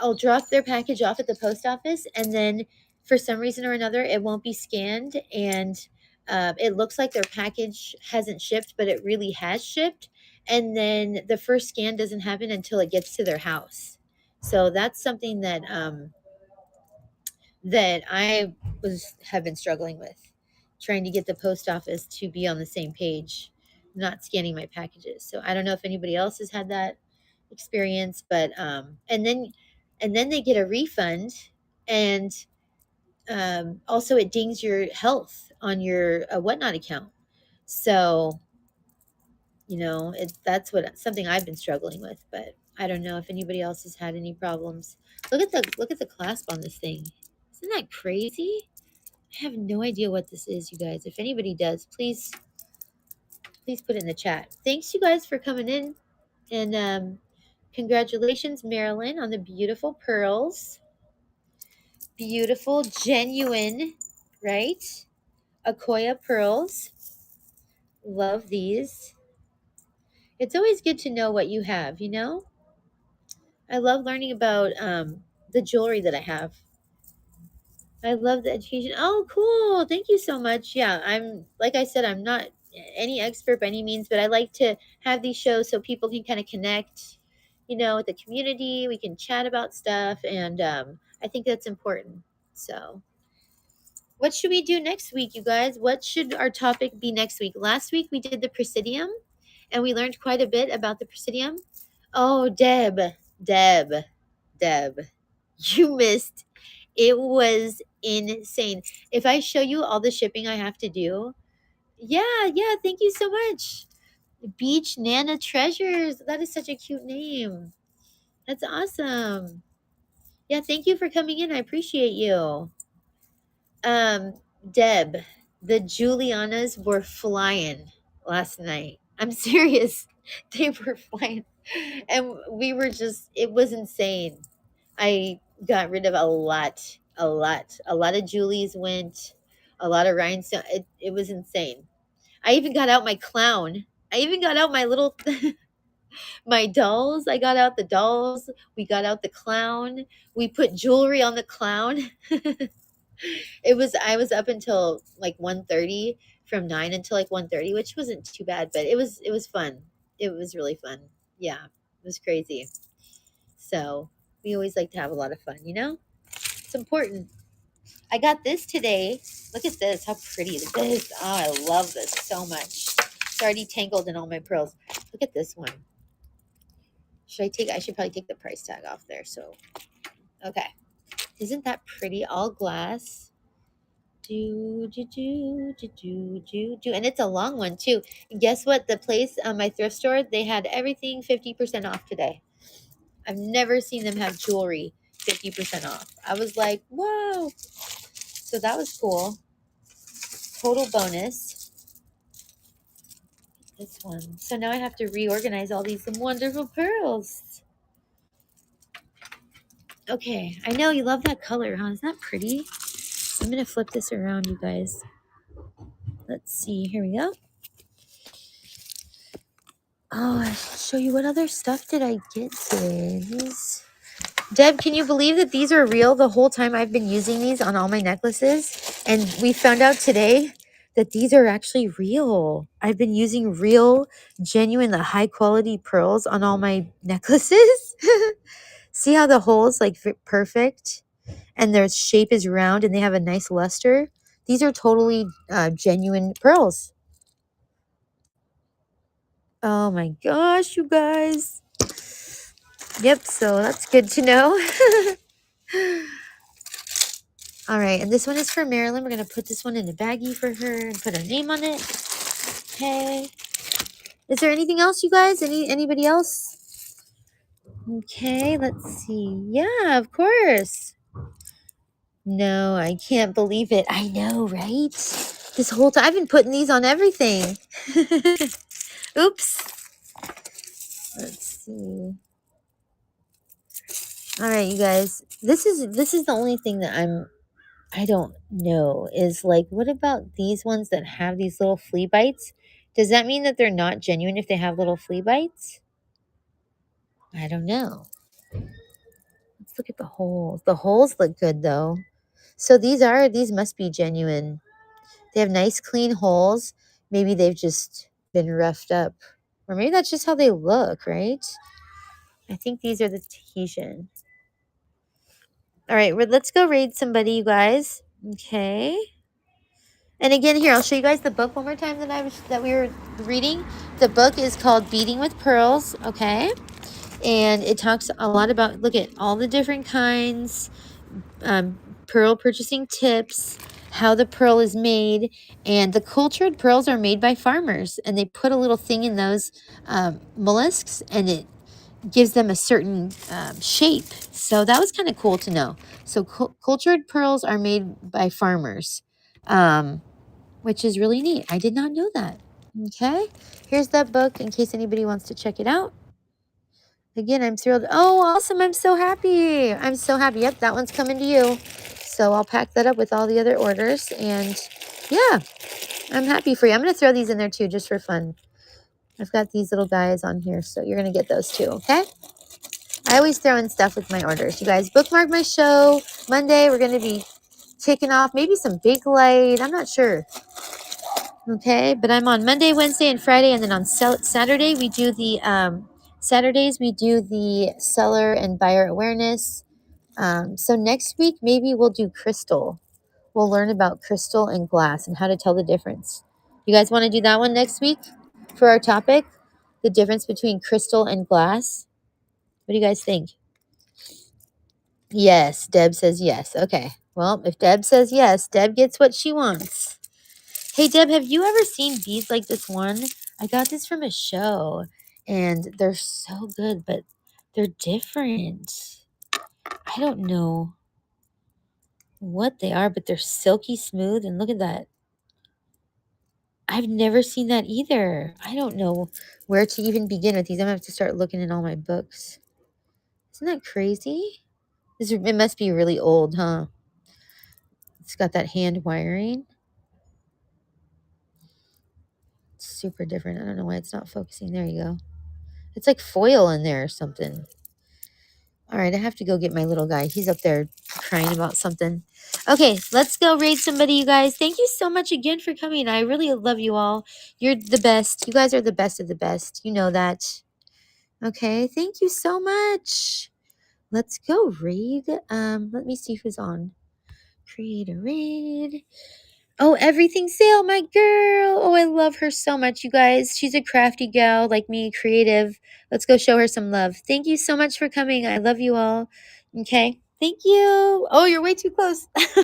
I'll drop their package off at the post office, and then for some reason or another, it won't be scanned, and it looks like their package hasn't shipped, but it really has shipped. And then the first scan doesn't happen until it gets to their house. So that's something that I have been struggling with, trying to get the post office to be on the same page, not scanning my packages. So I don't know if anybody else has had that experience, but and then they get a refund, and also it dings your health on your Whatnot account. So that's something I've been struggling with, but I don't know if anybody else has had any problems. Look at the clasp on this thing. Isn't that crazy? I have no idea what this is, you guys. If anybody does, please put it in the chat. Thanks, you guys, for coming in, and congratulations, Marilyn, on the beautiful pearls. Beautiful, genuine, right? Akoya pearls. Love these. It's always good to know what you have, I love learning about the jewelry that I have. I love the education. Oh, cool. Thank you so much. Yeah, like I said, I'm not any expert by any means, but I like to have these shows so people can kind of connect, with the community. We can chat about stuff, and I think that's important. So, what should we do next week, you guys? What should our topic be next week? Last week we did the Presidium, and we learned quite a bit about the Presidium. Oh, Deb, Deb, you missed. It was insane. If I show you all the shipping I have to do, yeah, thank you so much. Beach Nana Treasures. That is such a cute name. That's awesome. Yeah, thank you for coming in. I appreciate you. Deb, the Julianas were flying last night. I'm serious. They were flying. And we were just, it was insane. I got rid of a lot of Julie's went, a lot of rhinestone. It was insane. I even got out my clown. I even got out my little my dolls. I got out the dolls. We got out the clown. We put jewelry on the clown. I was up until like 1:30, from 9 until like 1:30, which wasn't too bad, but it was fun. It was really fun. Yeah, it was crazy. So we always like to have a lot of fun. It's important. I got this today. Look at this. How pretty it is. Oh, I love this so much. It's already tangled in all my pearls. Look at this one. I should probably take the price tag off there. So, okay. Isn't that pretty? All glass. Do, do, do, do, do, do, do. And it's a long one too. And guess what? The place, my thrift store, they had everything 50% off today. I've never seen them have jewelry 50% off. I was like, whoa. So that was cool. Total bonus. This one. So now I have to reorganize all these wonderful pearls. Okay. I know you love that color, huh? Isn't that pretty? I'm going to flip this around, you guys. Let's see. Here we go. Oh, I'll show you what other stuff did I get today. Deb, can you believe that these are real the whole time I've been using these on all my necklaces? And we found out today that these are actually real. I've been using real, genuine, the high quality pearls on all my necklaces. See how the holes like fit perfect and their shape is round and they have a nice luster? These are totally genuine pearls. Oh my gosh, you guys. Yep, so that's good to know. All right, and this one is for Marilyn. We're going to put this one in a baggie for her and put her name on it. Okay. Is there anything else, you guys? Anybody else? Okay, let's see. Yeah, of course. No, I can't believe it. I know, right? This whole time I've been putting these on everything. Oops. Let's see. All right, you guys. This is the only thing that I don't know is like, what about these ones that have these little flea bites? Does that mean that they're not genuine if they have little flea bites? I don't know. Let's look at the holes. The holes look good though. So these must be genuine. They have nice clean holes. Maybe they've just been roughed up. Or maybe that's just how they look, right? I think these are the Tahitian. All right, let's go raid somebody, you guys. Okay. And again, here I'll show you guys the book one more time that we were reading. The book is called Beading with Pearls. Okay, and it talks a lot about, look at all the different kinds, pearl purchasing tips, how the pearl is made, and the cultured pearls are made by farmers, and they put a little thing in those mollusks, and it gives them a certain shape. So that was kind of cool to know. So cultured pearls are made by farmers. Which is really neat. I did not know that. Okay. Here's that book in case anybody wants to check it out. Again, I'm thrilled. Oh, awesome. I'm so happy. I'm so happy. Yep, that one's coming to you. So I'll pack that up with all the other orders. And yeah, I'm happy for you. I'm going to throw these in there too, just for fun. I've got these little guys on here, so you're going to get those too, okay? I always throw in stuff with my orders. You guys bookmark my show. Monday, we're going to be taking off. Maybe some big light. I'm not sure. Okay, but I'm on Monday, Wednesday, and Friday, and then on Saturday we do the Saturdays we do the seller and buyer awareness. So next week maybe we'll do crystal. We'll learn about crystal and glass and how to tell the difference. You guys want to do that one next week for our topic? The difference between crystal and glass? What do you guys think? Yes, Deb says yes. Okay. Well, if Deb says yes, Deb gets what she wants. Hey, Deb, have you ever seen beads like this one? I got this from a show, and they're so good, but they're different. I don't know what they are, but they're silky smooth, and look at that. I've never seen that either. I don't know where to even begin with these. I'm going to have to start looking in all my books. Isn't that crazy? It must be really old, huh? It's got that hand wiring. It's super different. I don't know why it's not focusing. There you go. It's like foil in there or something. All right, I have to go get my little guy. He's up there crying about something. Okay, let's go raid somebody, you guys. Thank you so much again for coming. I really love you all. You're the best. You guys are the best of the best. You know that. Okay, thank you so much. Let's go raid. Let me see who's on. Create a raid. Oh, Everything Sale, my girl. Oh, I love her so much, you guys. She's a crafty gal like me, creative. Let's go show her some love. Thank you so much for coming. I love you all. Okay. Thank you. Oh, you're way too close.